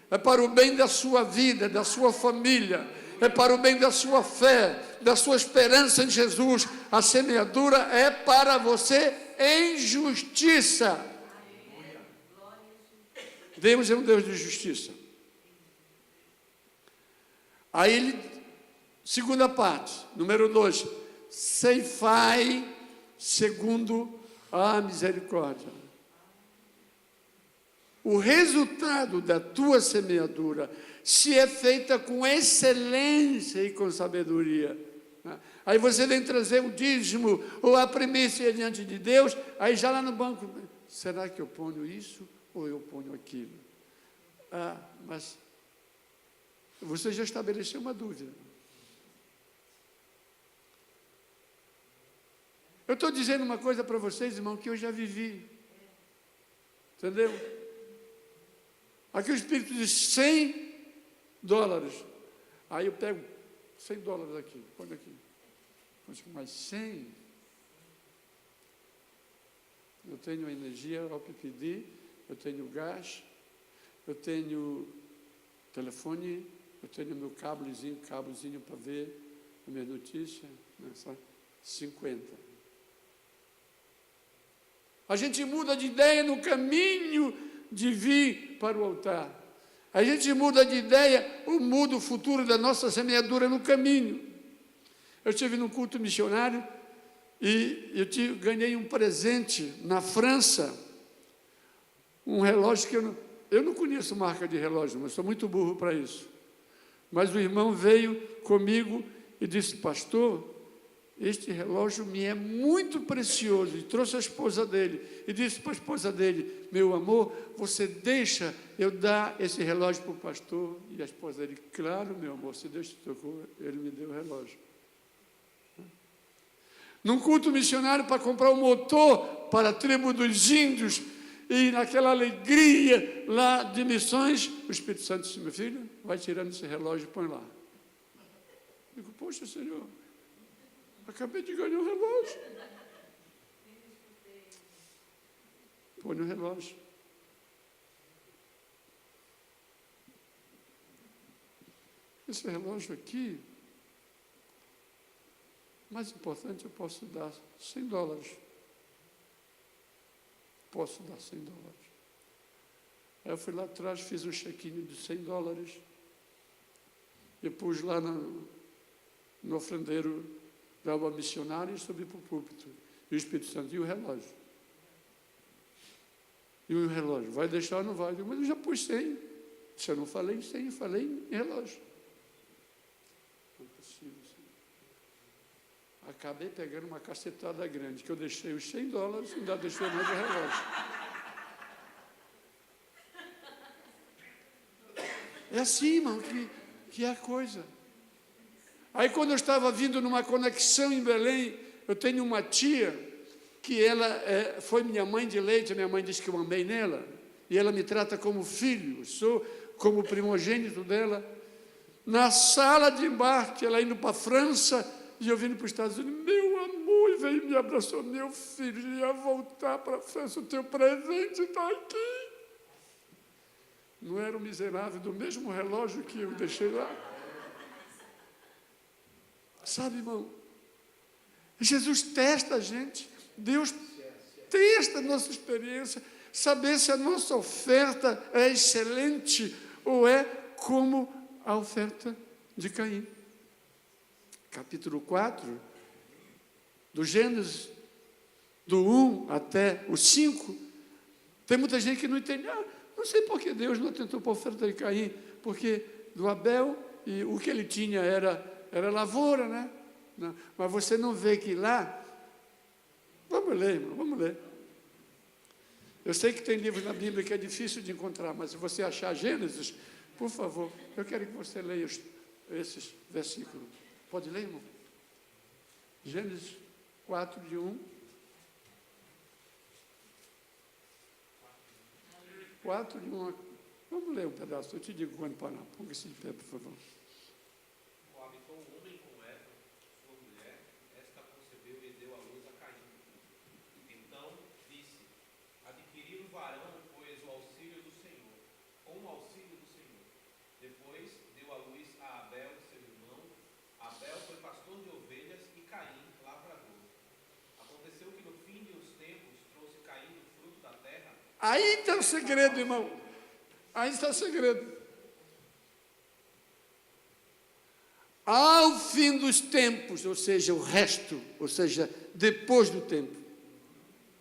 Speaker 1: É para o bem da sua vida, da sua família. É para o bem da sua fé, da sua esperança em Jesus. A semeadura é para você em justiça. Deus é um Deus de justiça. Aí ele... Segunda parte, número 2, ceifai segundo a misericórdia. O resultado da tua semeadura, se é feita com excelência e com sabedoria. Aí você vem trazer o dízimo ou a primícia diante de Deus, aí já lá no banco, será que eu ponho isso ou eu ponho aquilo? Mas você já estabeleceu uma dúvida. Eu estou dizendo uma coisa para vocês, irmão, que eu já vivi. Entendeu? Aqui o Espírito diz $100. Aí eu pego $100 aqui, põe aqui. Mas 100? Eu tenho energia ao pedir, eu tenho gás, eu tenho telefone, eu tenho meu cablezinho para ver a minha notícia, né, só 50. A gente muda de ideia no caminho de vir para o altar. A gente muda de ideia, muda o futuro da nossa semeadura no caminho. Eu estive num culto missionário e ganhei um presente na França, um relógio que eu não conheço marca de relógio, mas sou muito burro para isso. Mas o irmão veio comigo e disse, pastor, este relógio me é muito precioso, e trouxe a esposa dele, e disse para a esposa dele, meu amor, você deixa eu dar esse relógio para o pastor? E a esposa dele, claro, meu amor, se Deus te tocou, ele me deu o relógio. Num culto missionário para comprar um motor para a tribo dos índios, e naquela alegria lá de missões, o Espírito Santo disse, meu filho, vai tirando esse relógio e põe lá. Eu digo, poxa, Senhor, acabei de ganhar um relógio. Põe no relógio. Esse relógio aqui, mais importante, eu posso dar $100. Posso dar $100. Aí eu fui lá atrás, fiz um chequinho de $100 e pus lá no ofrendeiro da obra missionária e subi para o púlpito. E o Espírito Santo, e o relógio? E o relógio? Vai deixar ou não vai? Mas eu já pus 100. Se eu não falei em 100, eu falei em relógio. Não é possível, Senhor. Acabei pegando uma cacetada grande, que eu deixei os $100 e ainda deixei mais o relógio. É assim, irmão, que é a coisa. Aí, quando eu estava vindo numa conexão em Belém, eu tenho uma tia que ela foi minha mãe de leite, minha mãe disse que eu amei nela, e ela me trata como filho, sou como primogênito dela. Na sala de embarque, ela indo para a França, e eu vindo para os Estados Unidos, meu amor, e veio e me abraçou, meu filho, ia voltar para a França, o teu presente está aqui. Não era um miserável do mesmo relógio que eu deixei lá? Sabe, irmão, Jesus testa a gente, Deus testa a nossa experiência, saber se a nossa oferta é excelente ou é como a oferta de Caim. Capítulo 4, do Gênesis, do 1 até o 5, tem muita gente que não entende. Não sei por que Deus não atentou para a oferta de Caim, porque do Abel, e o que ele tinha era lavoura, né? Não, mas você não vê que lá... Vamos ler, irmão, vamos ler. Eu sei que tem livros na Bíblia que é difícil de encontrar, mas se você achar Gênesis, por favor, eu quero que você leia esses versículos. Pode ler, irmão? Gênesis 4, de 1. 4, de 1. Vamos ler um pedaço, eu te digo quando parar. Ponga-se de pé, por favor.
Speaker 2: Habitou um homem com Eva, sua mulher, esta concebeu e deu à luz a Caim. Então disse: adquiri um varão, pois o auxílio do Senhor, com o auxílio do Senhor. Depois deu à luz a Abel, seu irmão. Abel foi pastor de ovelhas e Caim, lavrador. Aconteceu que no fim de os tempos trouxe Caim do fruto da terra.
Speaker 1: Aí está o segredo, irmão. Aí está o segredo. Ao fim dos tempos, ou seja, o resto, ou seja, depois do tempo.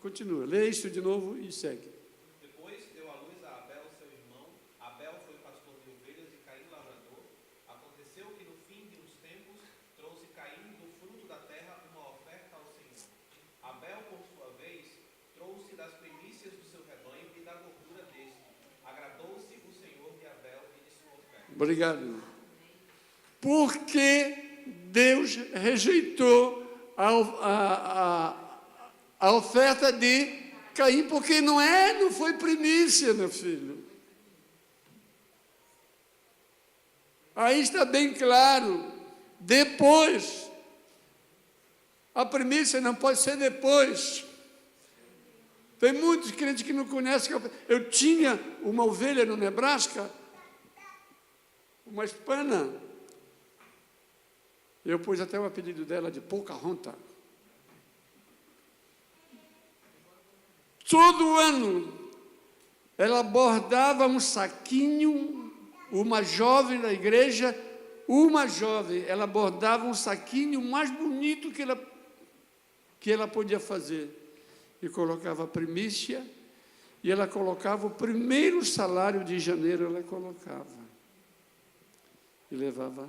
Speaker 1: Continua, lê isso de novo e segue.
Speaker 2: Depois deu à luz a Abel, seu irmão. Abel foi pastor de ovelhas e Caim lavrador. Aconteceu que no fim de uns tempos trouxe Caim do fruto da terra uma oferta ao Senhor. Abel, por sua vez, trouxe das primícias do seu rebanho e da gordura deste. Agradou-se o Senhor de Abel e de sua oferta.
Speaker 1: Obrigado, irmão. Porque Deus rejeitou a oferta de Caim, porque não foi primícia, meu filho. Aí está bem claro, depois. A primícia não pode ser depois. Tem muitos crentes que não conhecem. Eu tinha uma ovelha no Nebraska, uma hispana. Eu pus até o apelido dela de Pocahontas. Todo ano, ela bordava um saquinho, uma jovem da igreja, ela bordava um saquinho mais bonito que ela podia fazer. E colocava a primícia, e ela colocava o primeiro salário de janeiro, ela colocava. E levava.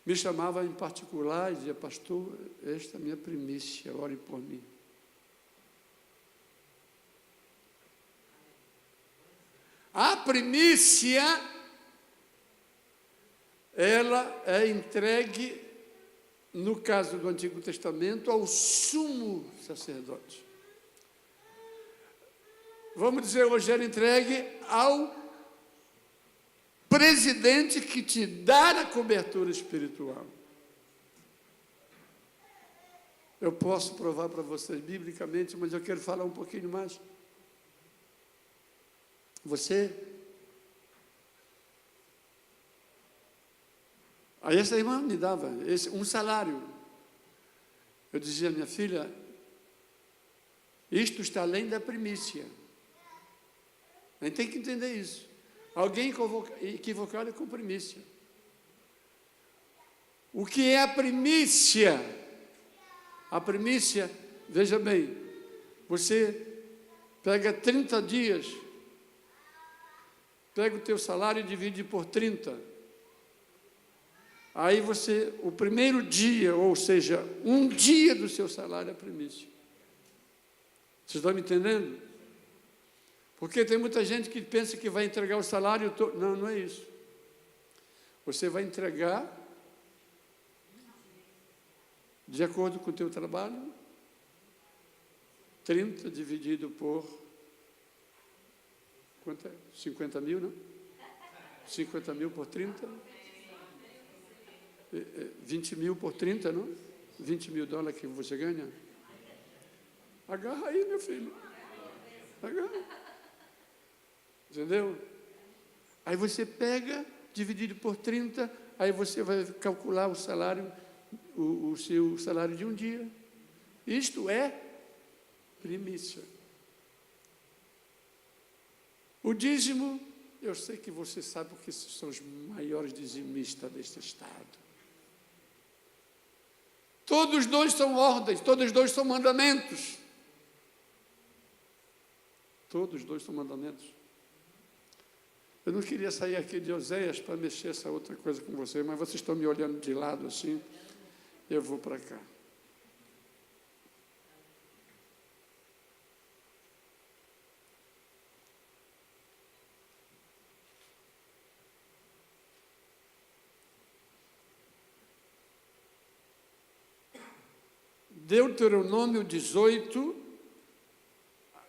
Speaker 1: Me chamava em particular e dizia: pastor, esta é a minha primícia, ore por mim. A primícia, ela é entregue, no caso do Antigo Testamento, ao sumo sacerdote. Vamos dizer, hoje era entregue ao presidente que te dá a cobertura espiritual. Eu posso provar para vocês biblicamente, mas eu quero falar um pouquinho mais. Aí essa irmã me dava um salário. Eu dizia: minha filha, isto está além da primícia. A gente tem que entender isso. Alguém equivocado com primícia. O que é a primícia? A primícia, veja bem, você pega 30 dias, pega o teu salário e divide por 30. Aí o primeiro dia, ou seja, um dia do seu salário é primícia. Vocês estão me entendendo? Porque tem muita gente que pensa que vai entregar o salário todo. Não, não é isso. Você vai entregar, de acordo com o teu trabalho, 30 dividido por, quanto é? 50 mil, não? 50 mil por 30? 20 mil por 30, não? 20 mil dólares que você ganha? Agarra aí, meu filho. Agarra. Entendeu? Aí você pega, dividido por 30, aí você vai calcular o salário, o seu salário de um dia. Isto é primícia. O dízimo, eu sei que você sabe porque são os maiores dizimistas deste estado. Todos dois são ordens, todos dois são mandamentos. Todos dois são mandamentos. Eu não queria sair aqui de Oséias para mexer essa outra coisa com vocês, mas vocês estão me olhando de lado assim, eu vou para cá. Deuteronômio 18,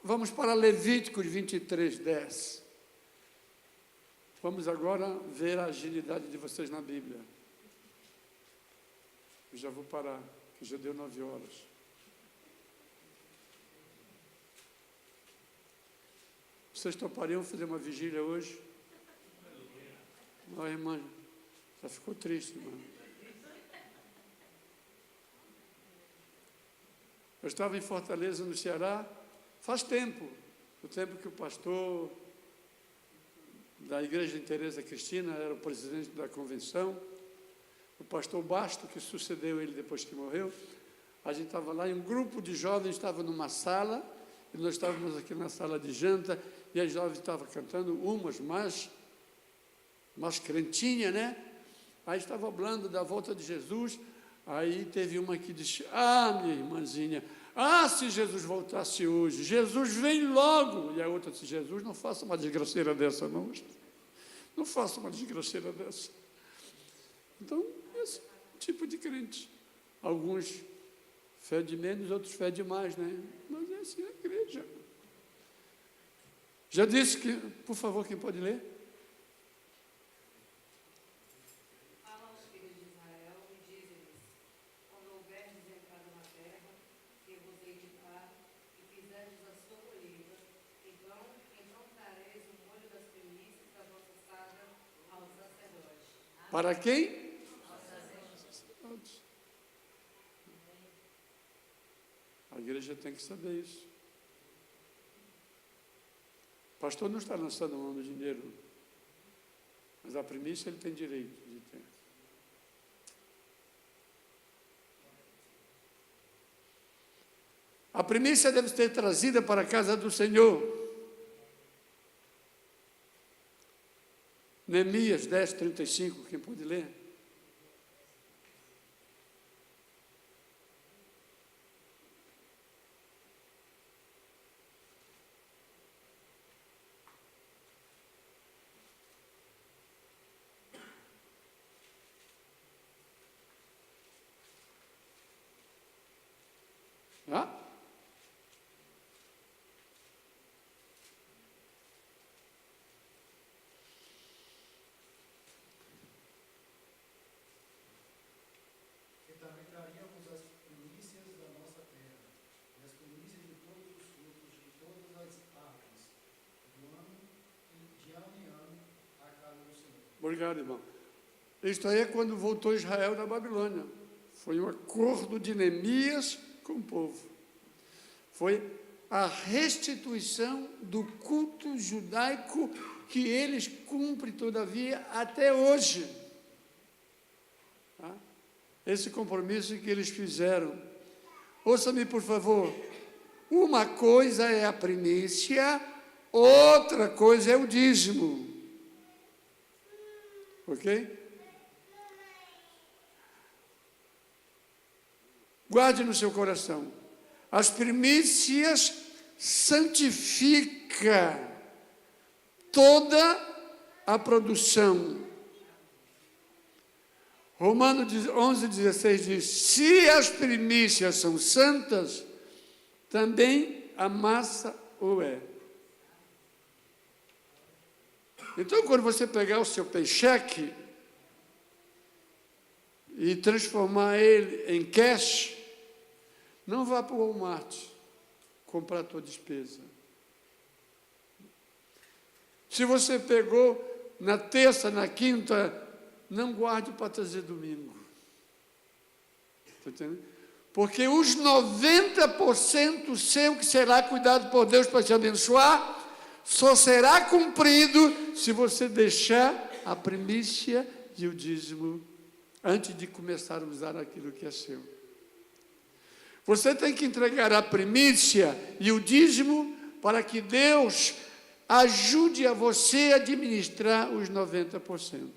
Speaker 1: vamos para Levíticos 23, 10. Vamos agora ver a agilidade de vocês na Bíblia. Eu já vou parar, que já deu 9 horas. Vocês topariam fazer uma vigília hoje? Ó, irmã, já ficou triste, irmã. Eu estava em Fortaleza, no Ceará, faz tempo, o tempo que o pastor da Igreja de Teresa Cristina era o presidente da convenção, o pastor Basto, que sucedeu ele depois que morreu. A gente estava lá e um grupo de jovens estava numa sala, e nós estávamos aqui na sala de janta, e as jovens estavam cantando, umas mais crentinha, né? Aí estava falando da volta de Jesus. Aí teve uma que disse, minha irmãzinha, se Jesus voltasse hoje, Jesus vem logo. E a outra disse, Jesus, não faça uma desgraceira dessa, não. Não faça uma desgraceira dessa. Então, esse tipo de crente. Alguns fé de menos, outros fé de mais, né? Mas é assim a igreja. Já disse que, por favor, quem pode ler? Para quem? A igreja tem que saber isso. O pastor não está lançando mão do dinheiro, mas a primícia ele tem direito de ter. A primícia deve ser trazida para a casa do Senhor. Neemias 10, 35, quem pode ler? Obrigado, irmão. Isto aí é quando voltou Israel da Babilônia. Foi um acordo de Neemias com o povo. Foi a restituição do culto judaico que eles cumprem, todavia, até hoje. Tá? Esse compromisso que eles fizeram. Ouça-me, por favor. Uma coisa é a primícia, outra coisa é o dízimo. Ok? Guarde no seu coração. As primícias santificam toda a produção. Romanos 11:16 diz: se as primícias são santas, também a massa o é. Então, quando você pegar o seu paycheck e transformar ele em cash, não vá para o Walmart comprar a tua despesa. Se você pegou na terça, na quinta, não guarde para trazer domingo. Está entendendo? Porque os 90% seu que será cuidado por Deus para te abençoar, só será cumprido se você deixar a primícia e o dízimo antes de começar a usar aquilo que é seu. Você tem que entregar a primícia e o dízimo para que Deus ajude a você a administrar os 90%.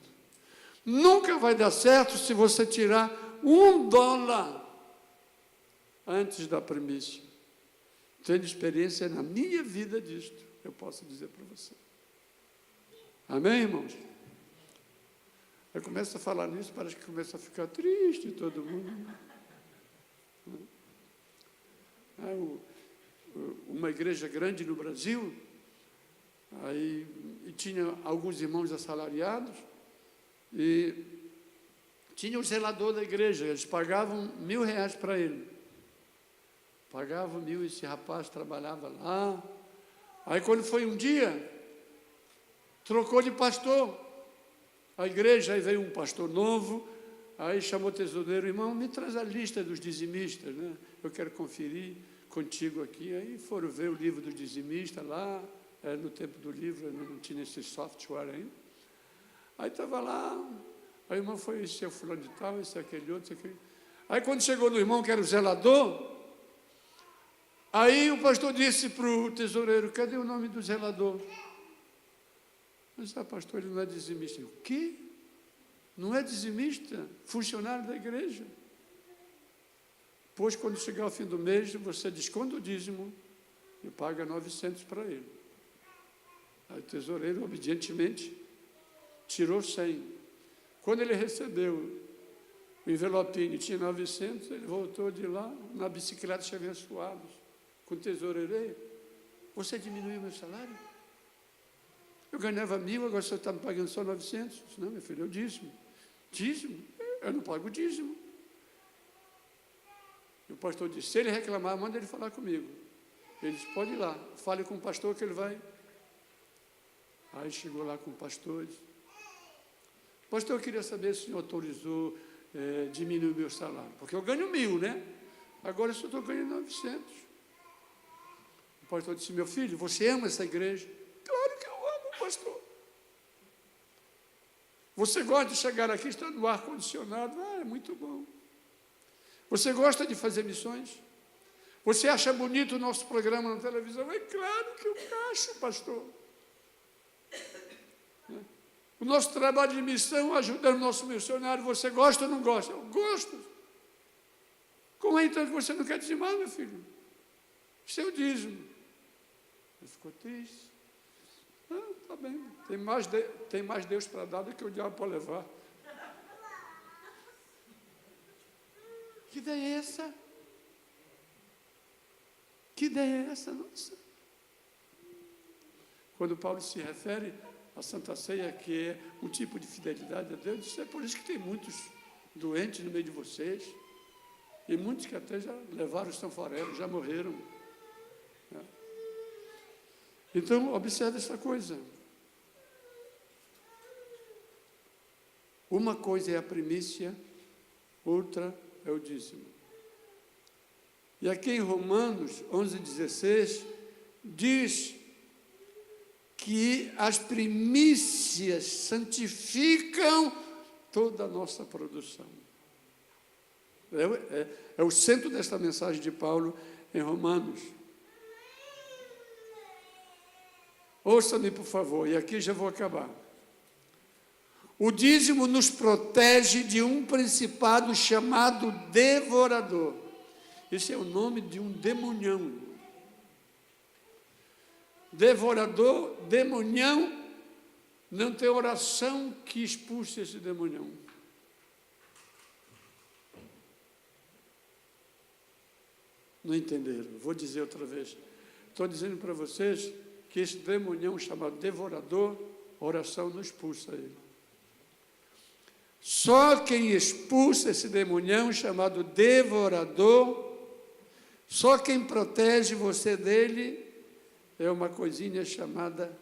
Speaker 1: Nunca vai dar certo se você tirar $1 antes da primícia. Tenho experiência na minha vida disto, eu posso dizer para você. Amém, irmãos? Aí começa a falar nisso, parece que começa a ficar triste todo mundo. Uma igreja grande no Brasil, aí e tinha alguns irmãos assalariados, e tinha o zelador da igreja, eles pagavam R$1.000 para ele. Pagavam 1.000, esse rapaz trabalhava lá. Aí quando foi um dia, trocou de pastor a igreja, aí veio um pastor novo, aí chamou o tesoureiro: irmão, me traz a lista dos dizimistas, né? Eu quero conferir contigo aqui. Aí foram ver o livro dos dizimistas lá, no tempo do livro, não tinha esse software ainda. Aí estava lá, aí o irmão foi: esse é o fulano de tal, esse é aquele outro, esse é aquele. Aí quando chegou no irmão, que era o zelador, aí o pastor disse para o tesoureiro: cadê o nome do zelador? Mas, pastor, ele não é dizimista. O quê? Não é dizimista? Funcionário da igreja. Pois, quando chegar ao fim do mês, você desconta o dízimo e paga 900 para ele. Aí o tesoureiro, obedientemente, tirou 100. Quando ele recebeu o envelopinho e tinha 900, ele voltou de lá, na bicicleta, cheio suado, com o tesoureiro: ei, você diminuiu meu salário? Eu ganhava 1.000, agora você está me pagando só 900? Eu disse: não, meu filho, é o dízimo. Dízimo? Eu não pago dízimo. E o pastor disse: se ele reclamar, manda ele falar comigo. Ele disse: pode ir lá, fale com o pastor que ele vai. Aí chegou lá com o pastor e disse: pastor, eu queria saber se o senhor autorizou diminuir o meu salário, porque eu ganho 1.000, né? Agora eu só estou ganhando 900. O pastor disse: meu filho, você ama essa igreja? Claro que eu amo, pastor. Você gosta de chegar aqui, estar no ar-condicionado? É muito bom. Você gosta de fazer missões? Você acha bonito o nosso programa na televisão? É claro que eu acho, pastor. O nosso trabalho de missão, ajudando o nosso missionário, você gosta ou não gosta? Eu gosto. Como é então que você não quer dizimar, meu filho? Seu dízimo. Ele ficou triste. Tá bem, tem mais Deus para dar do que o diabo para levar. Que ideia é essa? Que ideia é essa, nossa? Quando Paulo se refere à Santa Ceia, que é um tipo de fidelidade a Deus, diz: é por isso que tem muitos doentes no meio de vocês, e muitos que até já levaram o São Farelo, já morreram. Então, observe essa coisa. Uma coisa é a primícia, outra é o dízimo. E aqui em Romanos 11:16, diz que as primícias santificam toda a nossa produção. É o centro desta mensagem de Paulo em Romanos. Ouça-me, por favor, e aqui já vou acabar. O dízimo nos protege de um principado chamado devorador. Esse é o nome de um demonião. Devorador, demonião, não tem oração que expulse esse demonião. Não entenderam. Vou dizer outra vez. Estou dizendo para vocês que esse demonião chamado devorador, a oração não expulsa ele. Só quem expulsa esse demonião chamado devorador, só quem protege você dele é uma coisinha chamada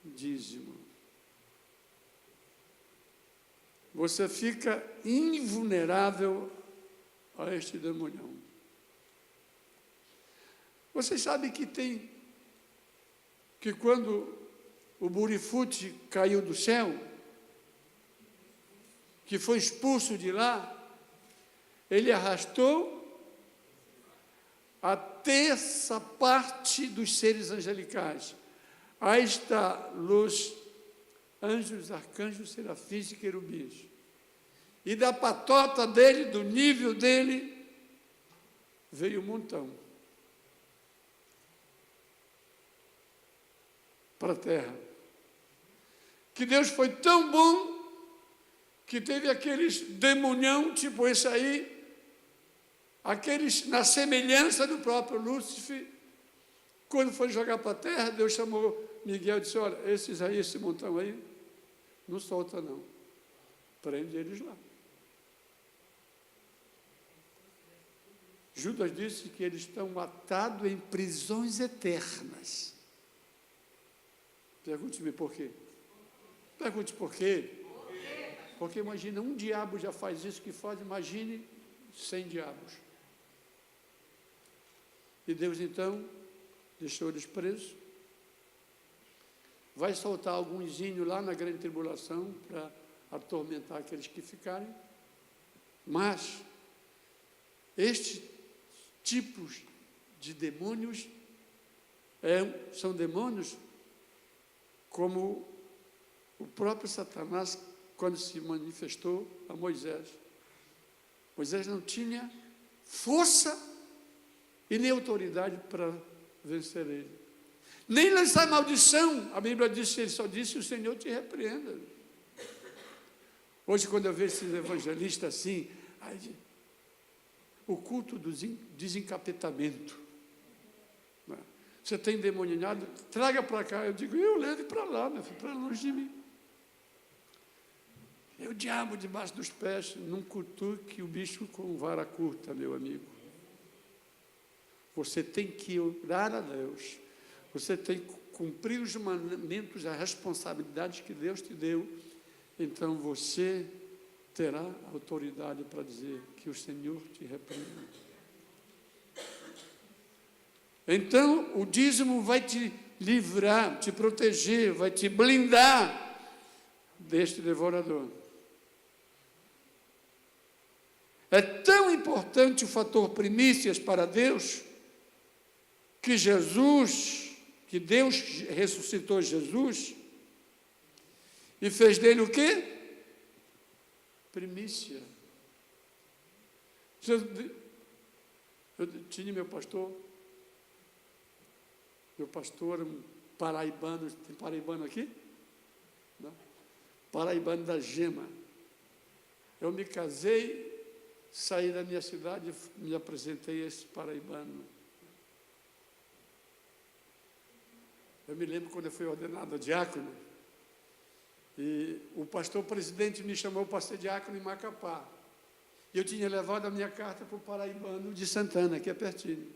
Speaker 1: dízimo. Você fica invulnerável a este demonião. Vocês sabem que quando o Burifute caiu do céu, que foi expulso de lá, ele arrastou a terça parte dos seres angelicais. Aí está os anjos, arcanjos, serafins e querubins. E da patota dele, do nível dele, veio um montão para a terra. Que Deus foi tão bom que teve aqueles demonião, tipo esse aí, aqueles na semelhança do próprio Lúcifer. Quando foi jogar para a terra, Deus chamou Miguel e disse: olha, esses aí, esse montão aí, não solta não, prende eles lá. Judas disse que eles estão atados em prisões eternas. Pergunte-me por quê. Pergunte por quê. Porque imagina, um diabo já faz isso que faz, imagine 100 diabos. E Deus então deixou eles presos. Vai soltar algunzinho lá na grande tribulação para atormentar aqueles que ficarem. Mas estes tipos de demônios são demônios como o próprio Satanás, quando se manifestou a Moisés. Moisés não tinha força e nem autoridade para vencer ele. Nem lançar maldição. A Bíblia diz, ele só disse: o Senhor te repreenda. Hoje, quando eu vejo esses evangelistas assim, o culto do desencapetamento. Você tem endemoniado, traga para cá. Eu digo: eu levo para lá, para longe de mim. É o diabo debaixo dos pés, não cutuque o bicho com vara curta, meu amigo. Você tem que orar a Deus. Você tem que cumprir os mandamentos, as responsabilidades que Deus te deu. Então você terá autoridade para dizer que o Senhor te repreenda. Então o dízimo vai te livrar, te proteger, vai te blindar deste devorador. É tão importante o fator primícias para Deus, que Deus ressuscitou Jesus e fez dele o quê? Primícia. Eu tinha meu pastor era um paraibano. Tem paraibano aqui? Não? Paraibano da Gema. Eu me casei, saí da minha cidade e me apresentei a esse paraibano. Eu me lembro quando eu fui ordenado diácono, e o pastor presidente me chamou para ser diácono em Macapá. E eu tinha levado a minha carta para o paraibano de Santana, que é pertinho.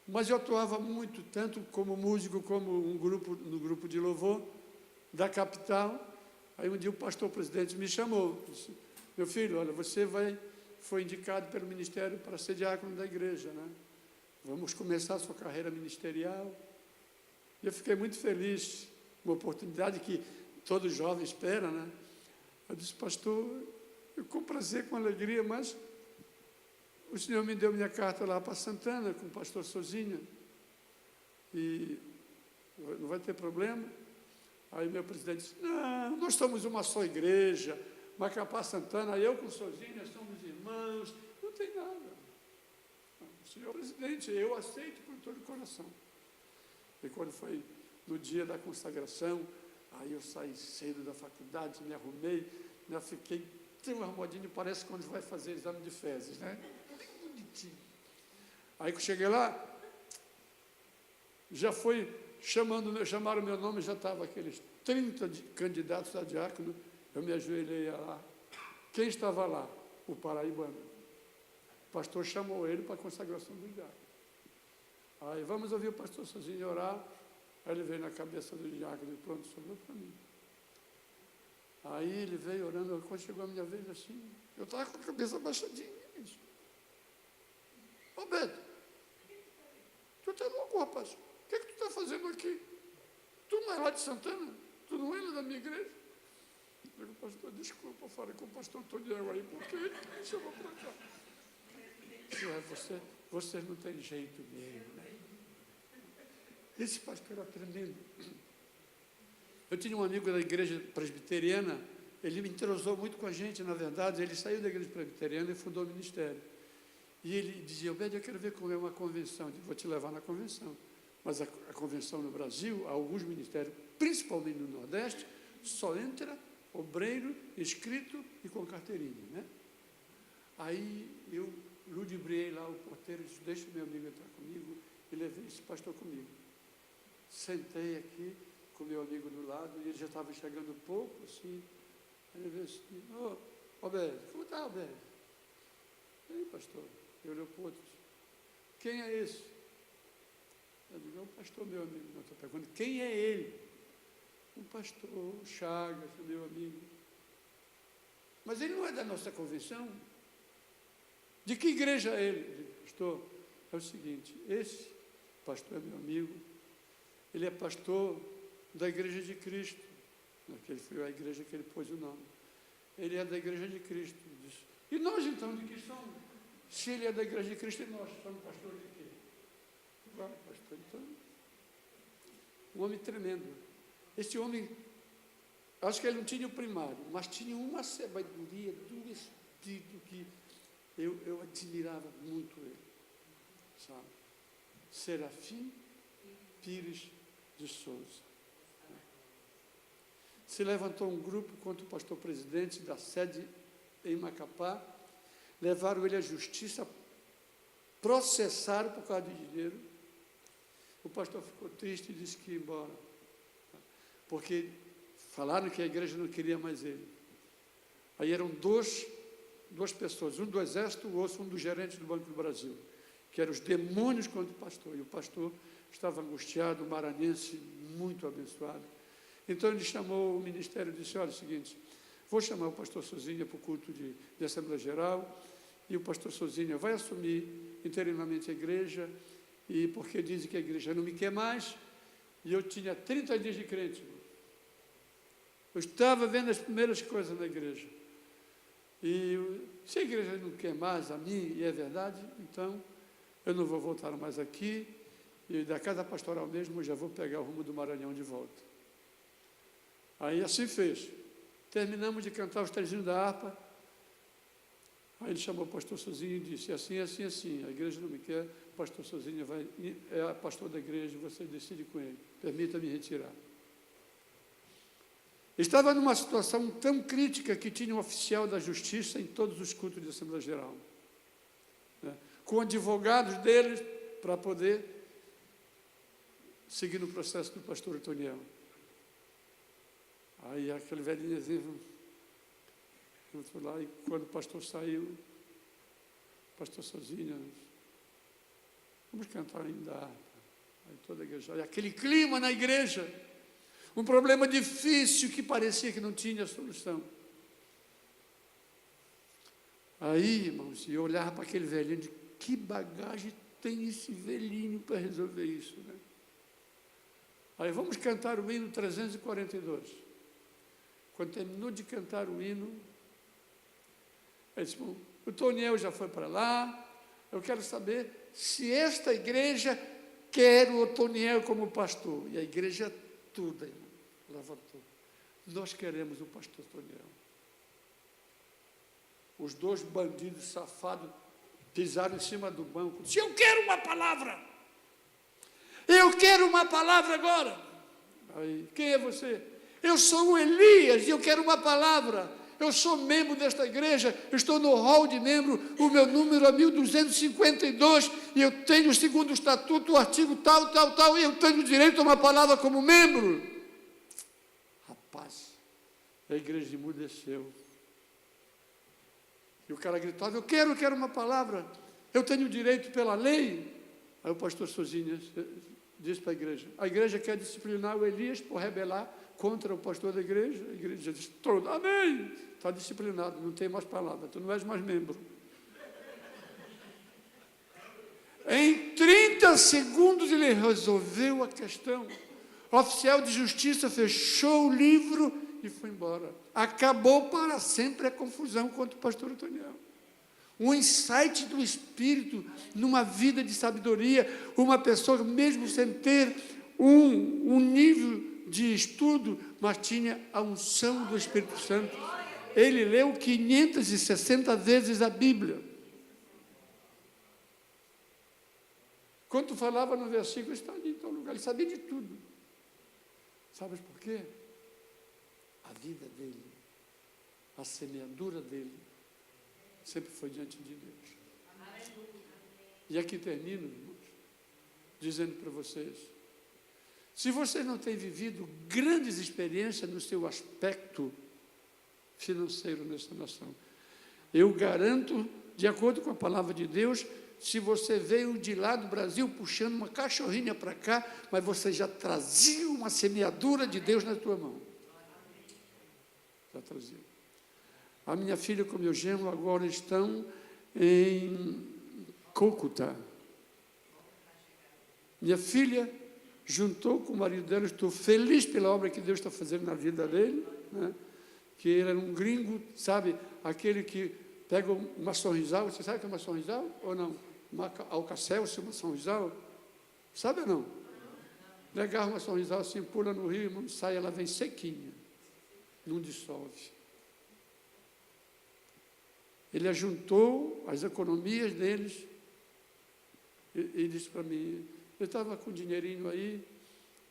Speaker 1: Mas eu atuava muito, tanto como músico, como no grupo de louvor da capital. Aí um dia o pastor presidente me chamou, disse: meu filho, olha, você foi indicado pelo ministério para ser diácono da igreja, né? Vamos começar a sua carreira ministerial. E eu fiquei muito feliz, uma oportunidade que todo jovem espera, né? Eu disse: pastor, eu com prazer, com alegria, mas o senhor me deu minha carta lá para Santana, com o pastor Sozinha, e não vai ter problema? Aí meu presidente disse: não, nós somos uma só igreja, Macapá, Santana, eu com Sozinha somos irmãos, não tem nada. Senhor presidente, eu aceito com todo o coração. E quando foi no dia da consagração, aí eu saí cedo da faculdade, me arrumei, fiquei tão arrumadinho, parece quando vai fazer exame de fezes, né? Bem bonitinho. Aí que eu cheguei lá, já foi chamaram meu nome, já estava aqueles 30 candidatos a diácono, eu me ajoelhei lá. Quem estava lá? O paraibano. O pastor chamou ele para a consagração do diácono. Aí, vamos ouvir o pastor sozinho orar. Aí ele veio na cabeça do diácono e pronto, sobrou para mim. Aí ele veio orando, quando chegou a minha vez assim, eu estava com a cabeça abaixadinha. Ô Beto, tu tá louco, rapaz? O que é que tu está fazendo aqui? Tu não é lá de Santana? Tu não é lá da minha igreja? Eu digo, pastor, desculpa, eu falei com o pastor Antônio aí, porque ele me chamou para cá. Você não tem jeito mesmo, né? Esse pastor era tremendo. Eu tinha um amigo da igreja presbiteriana, ele me entrosou muito com a gente, na verdade, ele saiu da igreja presbiteriana e fundou o ministério. E ele dizia, Obed, eu quero ver como é uma convenção. Eu digo, vou te levar na convenção. Mas a convenção no Brasil, alguns ministérios, principalmente no Nordeste, só entra obreiro, inscrito e com carteirinha, né? Aí eu ludibriei lá o porteiro, disse, deixa o meu amigo entrar comigo, e levei esse pastor comigo. Sentei aqui com o meu amigo do lado, e ele já estava chegando pouco, assim. Ele veio assim, Obed, como está, Obed? E aí, pastor? Ele olhou para o outro, quem é esse? Eu digo, é um pastor, meu amigo. Não, estou perguntando, quem é ele? Um pastor, o Chagas, meu amigo. Mas ele não é da nossa convenção. De que igreja é ele? Eu digo, pastor, é o seguinte, esse pastor é meu amigo, ele é pastor da Igreja de Cristo, que foi a igreja que ele pôs o nome. Ele é da Igreja de Cristo. Disse, e nós então, de que somos? Se ele é da Igreja de Cristo, e nós somos pastores de quê? Vai, pastor, então, um homem tremendo. Esse homem, acho que ele não tinha o primário, mas tinha uma sabedoria do Espírito que eu admirava muito ele, sabe? Serafim Pires de Souza. Se levantou um grupo contra o pastor presidente da sede em Macapá, levaram ele à justiça, processaram por causa de dinheiro. O pastor ficou triste e disse que ia embora, porque falaram que a igreja não queria mais ele. Aí eram duas pessoas, um do exército, o outro um dos gerentes do Banco do Brasil, que eram os demônios contra o pastor, e o pastor estava angustiado, um maranhense muito abençoado. Então ele chamou o ministério e disse, olha, é o seguinte, vou chamar o pastor Souzinha para o culto de Assembleia Geral, e o pastor Souzinha vai assumir interinamente a igreja, e porque dizem que a igreja não me quer mais, e eu tinha 30 dias de crente. Eu estava vendo as primeiras coisas na igreja. E se a igreja não quer mais a mim, e é verdade, então eu não vou voltar mais aqui, e da casa pastoral mesmo eu já vou pegar o rumo do Maranhão de volta. Aí assim fez. Terminamos de cantar os trezinhos da harpa. Aí ele chamou o pastor Souzinho e disse, assim, assim, assim, a igreja não me quer, o pastor Souzinho é pastor da igreja, você decide com ele, permita-me retirar. Estava numa situação tão crítica que tinha um oficial da justiça em todos os cultos de Assembleia Geral, né, com advogados deles para poder seguir no processo do pastor Antoniel. Aí aquele velhinho assim, eu fui lá e quando o pastor saiu, o pastor Souzinho, vamos cantar ainda. Aí toda a igreja, e aquele clima na igreja, um problema difícil que parecia que não tinha solução. Aí, irmãos, eu olhava para aquele velhinho e disse, que bagagem tem esse velhinho para resolver isso, né? Aí vamos cantar o hino 342. Quando terminou de cantar o hino, ele disse, bom, o Toniel já foi para lá, eu quero saber se esta igreja quer o Toniel como pastor. E a igreja toda, irmão, levantou. Nós queremos o pastor Toniel. Os dois bandidos safados pisaram em cima do banco. Disse, eu quero uma palavra. Eu quero uma palavra agora. Aí, quem é você? Eu sou o Elias e eu quero uma palavra. eu sou membro desta igreja, eu estou no hall de membro, o meu número é 1252, e eu tenho, segundo o estatuto, o artigo tal, e eu tenho direito a uma palavra como membro. Rapaz, a igreja emudeceu. E o cara gritava, eu quero uma palavra, eu tenho direito pela lei. Aí o pastor Sozinha disse para a igreja quer disciplinar o Elias por rebelar contra o pastor da igreja. A igreja disse, amém, está disciplinado, não tem mais palavra, tu não és mais membro. Em 30 segundos ele resolveu a questão. O oficial de justiça fechou o livro e foi embora. Acabou para sempre a confusão contra o pastor Otoniel. Um insight do Espírito numa vida de sabedoria, uma pessoa mesmo sem ter um nível de estudo, mas tinha a unção do Espírito Santo. Ele leu 560 vezes a Bíblia. Quando falava no versículo, está ali em tal lugar, ele sabia de tudo. Sabes por quê? A vida dele, a semeadura dele, sempre foi diante de Deus. E aqui termino, irmãos, dizendo para vocês, se você não tem vivido grandes experiências no seu aspecto financeiro nessa nação, eu garanto, de acordo com a palavra de Deus, se você veio de lá do Brasil puxando uma cachorrinha para cá, mas você já trazia uma semeadura de Deus na tua mão. Já trazia. A minha filha com o meu genro agora estão em Cúcuta. Minha filha juntou com o marido dela, estou feliz pela obra que Deus está fazendo na vida dele, né? Que ele era um gringo, sabe, aquele que pega uma sorrisal, você sabe o que é uma sorrisal ou não? Uma alcacel, uma sorrisal, sabe ou não? Pegar uma sorrisal assim, pula no rio, não sai, ela vem sequinha, não dissolve. Ele ajuntou as economias deles e disse para mim, eu estava com dinheirinho aí,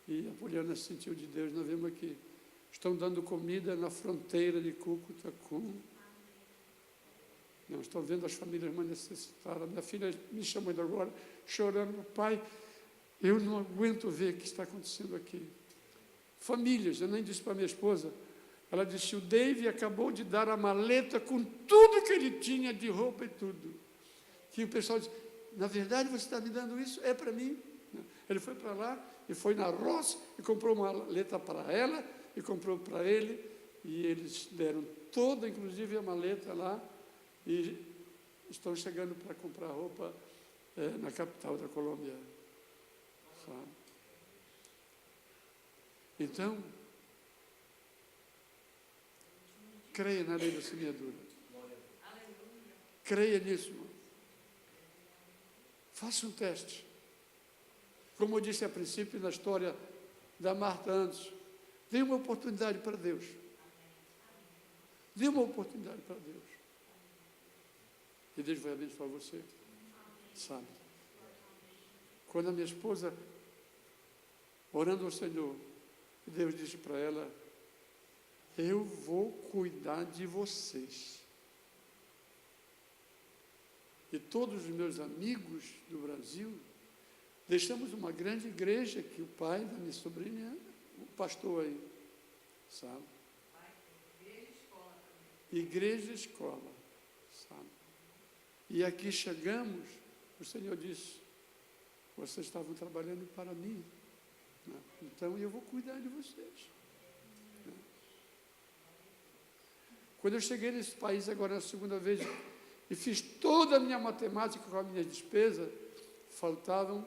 Speaker 1: e a Poliana sentiu de Deus, nós vemos aqui, estão dando comida na fronteira de Cúcuta com... Não, estão vendo as famílias mais necessitadas. Minha filha me chamando agora, chorando, pai, eu não aguento ver o que está acontecendo aqui. Famílias, eu nem disse para minha esposa, ela disse, o Dave acabou de dar a maleta com tudo que ele tinha de roupa e tudo. Que o pessoal disse, na verdade você está me dando isso? É para mim. Ele foi para lá e foi na Ross e comprou uma maleta para ela e comprou para ele, e eles deram toda, inclusive a maleta lá, e estão chegando para comprar roupa na capital da Colômbia. Sabe? Então, creia na lei da semeadura. Creia nisso, irmão. Faça um teste. Como eu disse a princípio na história da Marta antes, dê uma oportunidade para Deus. Dê uma oportunidade para Deus. E Deus vai abençoar você. Sabe? Quando a minha esposa, orando ao Senhor, Deus disse para ela, eu vou cuidar de vocês. E todos os meus amigos do Brasil, deixamos uma grande igreja que o pai da minha sobrinha, o pastor aí, sabe? Igreja escola, sabe? E aqui chegamos, o Senhor disse, vocês estavam trabalhando para mim, né? Então eu vou cuidar de vocês. Né? Quando eu cheguei nesse país agora a segunda vez, e fiz toda a minha matemática com a minha despesa, faltavam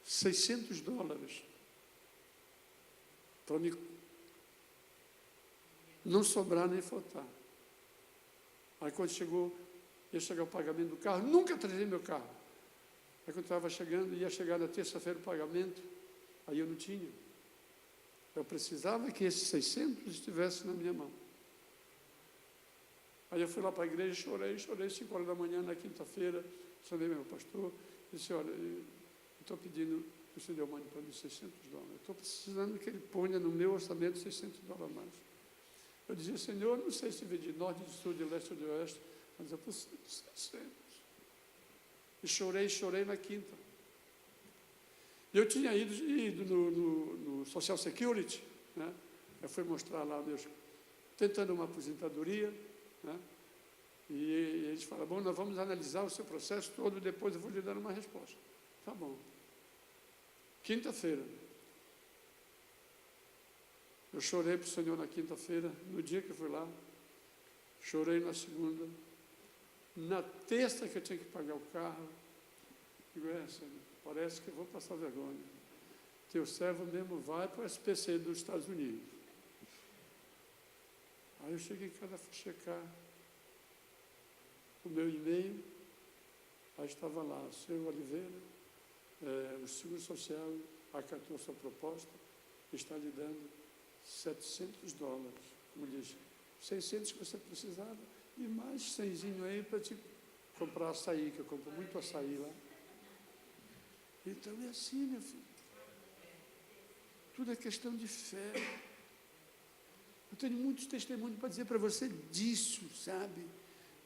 Speaker 1: $600 para me não sobrar nem faltar. Aí quando ia chegar o pagamento do carro, nunca trazia meu carro. Aí quando estava chegando, ia chegar na terça-feira o pagamento, aí eu não tinha. Eu precisava que esses 600 estivessem na minha mão. Aí eu fui lá para a igreja, chorei 5 horas da manhã na quinta-feira, chamei meu pastor, disse, olha, eu estou pedindo que o Senhor mande para mim $600. Eu estou precisando que ele ponha no meu orçamento $600 a mais. Eu dizia, Senhor, não sei se vem de norte, de sul, de leste ou de oeste, mas eu preciso sempre. E chorei na quinta. Eu tinha ido no Social Security, né? Eu fui mostrar lá, tentando uma aposentadoria, né? E eles falaram, bom, nós vamos analisar o seu processo todo, depois eu vou lhe dar uma resposta. Tá bom. Quinta-feira. Eu chorei para o Senhor na quinta-feira, no dia que eu fui lá. Chorei na segunda. Na terça que eu tinha que pagar o carro, digo, Senhor, parece que eu vou passar vergonha. Teu servo mesmo vai para o SPC dos Estados Unidos. Aí eu cheguei em casa, fui checar o meu e-mail, aí estava lá, o senhor Oliveira, o Seguro Social acatou sua proposta, está lhe dando $700. Como diz, 600 que você precisava, e mais 100 aí para te comprar açaí, que eu compro muito açaí lá. Então é assim, meu filho. Tudo é questão de fé. Eu tenho muitos testemunhos para dizer para você disso, sabe?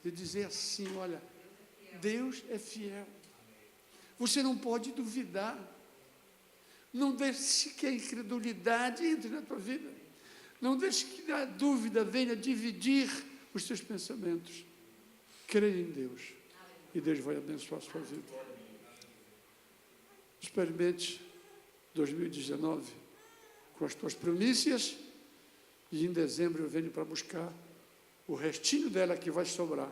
Speaker 1: De dizer assim, olha, Deus é fiel. Você não pode duvidar. Não deixe que a incredulidade entre na tua vida. Não deixe que a dúvida venha dividir os teus pensamentos. Creia em Deus. E Deus vai abençoar a sua vida. Experimente 2019 com as tuas primícias. E em dezembro eu venho para buscar o restinho dela que vai sobrar.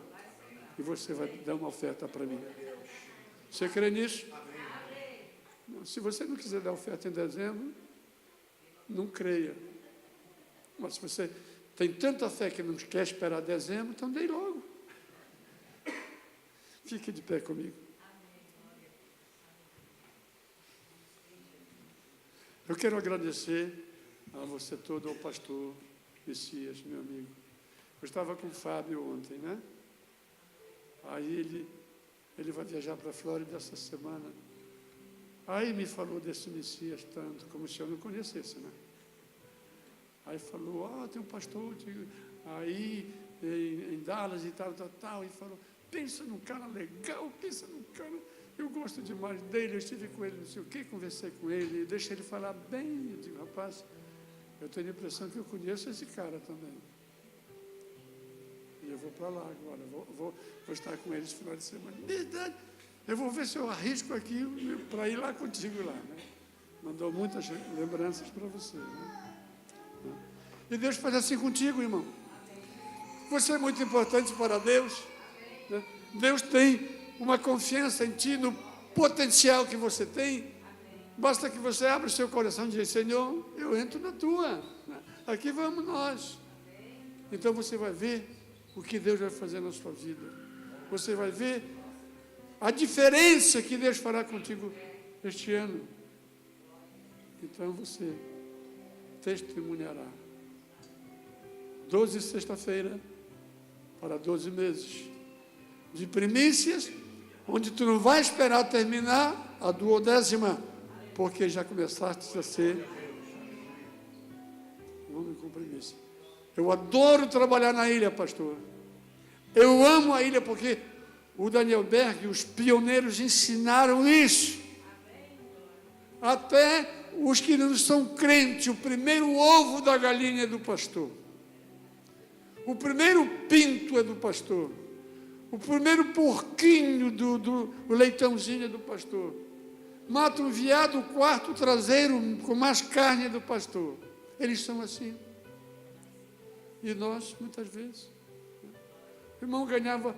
Speaker 1: E você vai dar uma oferta para mim. Você crê nisso? Se você não quiser dar oferta em dezembro, não creia. Mas se você tem tanta fé que não quer esperar dezembro, então dê logo. Fique de pé comigo. Eu quero agradecer a você todo, ao pastor Messias, meu amigo. Eu estava com o Fábio ontem, né? Aí ele vai viajar para a Flórida essa semana. Aí me falou desse Messias tanto, como se eu não conhecesse, né? Aí falou, tem um pastor aí em Dallas e tal, e falou, pensa num cara legal, pensa num cara, eu gosto demais dele, eu estive com ele, não sei o quê, conversei com ele, deixa ele falar bem. Eu digo, rapaz, eu tenho a impressão que eu conheço esse cara também. E eu vou para lá agora, vou estar com ele esse final de semana. Verdade, eu vou ver se eu arrisco aqui para ir lá contigo lá, né? Mandou muitas lembranças para você, né? E Deus faz assim contigo, irmão. Você é muito importante para Deus, né? Deus tem uma confiança em ti, no potencial que você tem. Basta que você abra o seu coração e diga, Senhor, eu entro na tua, né? Aqui vamos nós. Então você vai ver o que Deus vai fazer na sua vida. Você vai ver a diferença que Deus fará contigo este ano. Então você testemunhará. 12 sexta-feira para 12 meses de primícias, onde tu não vai esperar terminar a 12ª, porque já começaste a ser um homem com primícia. Eu adoro trabalhar na ilha, pastor. Eu amo a ilha porque o Daniel Berg, os pioneiros ensinaram isso. Até os que não são crentes, o primeiro ovo da galinha é do pastor. O primeiro pinto é do pastor. O primeiro porquinho do leitãozinho é do pastor. Mata um veado, o quarto traseiro com mais carne é do pastor. Eles são assim. E nós, muitas vezes, o irmão ganhava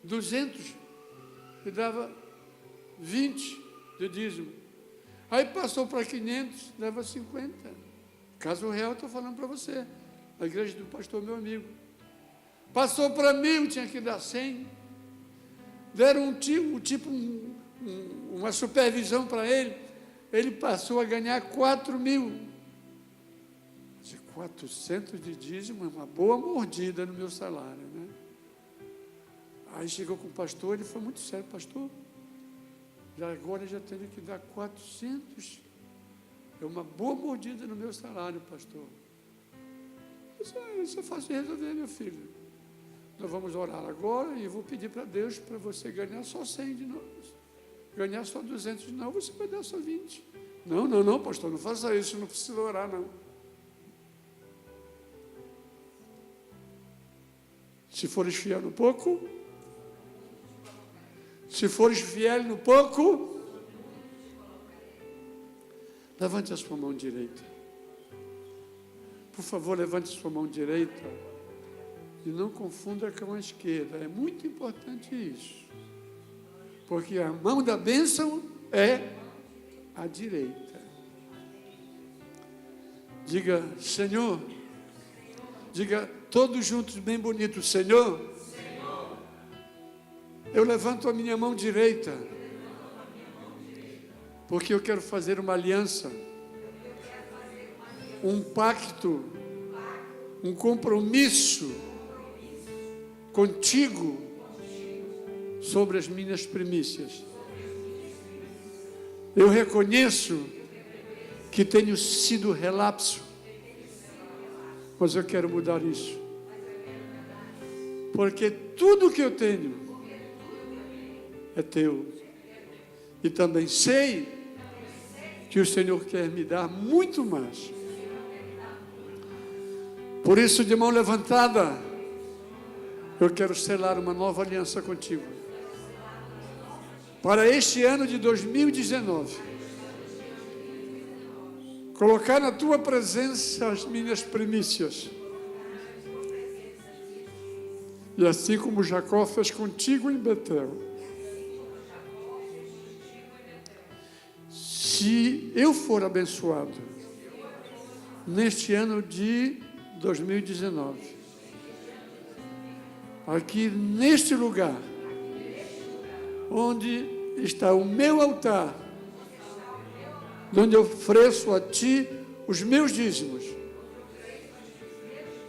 Speaker 1: 200 e dava 20 de dízimo. Aí passou para 500, dava 50. Caso real, estou falando para você. A igreja do pastor, meu amigo. Passou para 1.000, tinha que dar 100. Deram uma supervisão para ele. Ele passou a ganhar 4.000. 400 de dízimo é uma boa mordida no meu salário, né? Aí chegou com o pastor, ele foi muito sério, pastor. Agora já tenho que dar 400. É uma boa mordida no meu salário, pastor. Isso é fácil de resolver, meu filho. Nós vamos orar agora e eu vou pedir para Deus para você ganhar só 100 de novo. Ganhar só 200 de novo, você vai dar só 20. Não, pastor, não faça isso, não precisa orar, não. Se fores fiel no pouco, se fores fiel no pouco, levante a sua mão direita. Por favor, levante a sua mão direita e não confunda com a esquerda. É muito importante isso. Porque a mão da bênção é a direita. Diga, Senhor, diga todos juntos, bem bonito, Senhor, eu levanto a minha mão direita, porque eu quero fazer uma aliança, um pacto, um compromisso contigo sobre as minhas primícias. Eu reconheço que tenho sido relapso, mas eu quero mudar isso. Porque tudo que eu tenho é teu. E também sei que o Senhor quer me dar muito mais. Por isso, de mão levantada, eu quero selar uma nova aliança contigo. Para este ano de 2019, colocar na tua presença as minhas primícias. E assim como Jacó fez contigo em Betel, se eu for abençoado neste ano de 2019, aqui neste lugar, onde está o meu altar, onde eu ofereço a Ti os meus dízimos,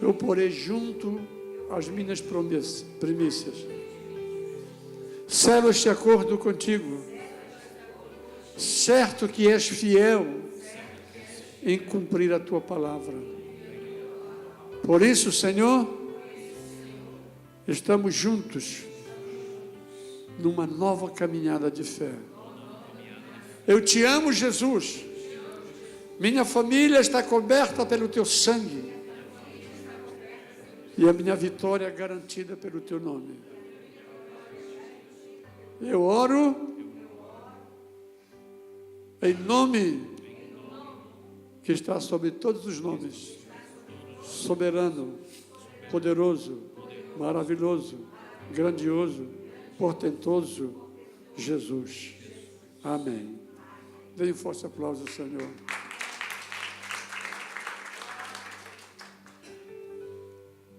Speaker 1: eu porei junto as minhas primícias. Selo este acordo contigo, certo que és fiel em cumprir a Tua palavra. Por isso, Senhor, estamos juntos numa nova caminhada de fé. Eu te amo, Jesus. Minha família está coberta pelo teu sangue. E a minha vitória é garantida pelo teu nome. Eu oro em nome que está sobre todos os nomes. Soberano, poderoso, maravilhoso, grandioso, portentoso, Jesus. Amém. Dê um forte aplauso ao Senhor.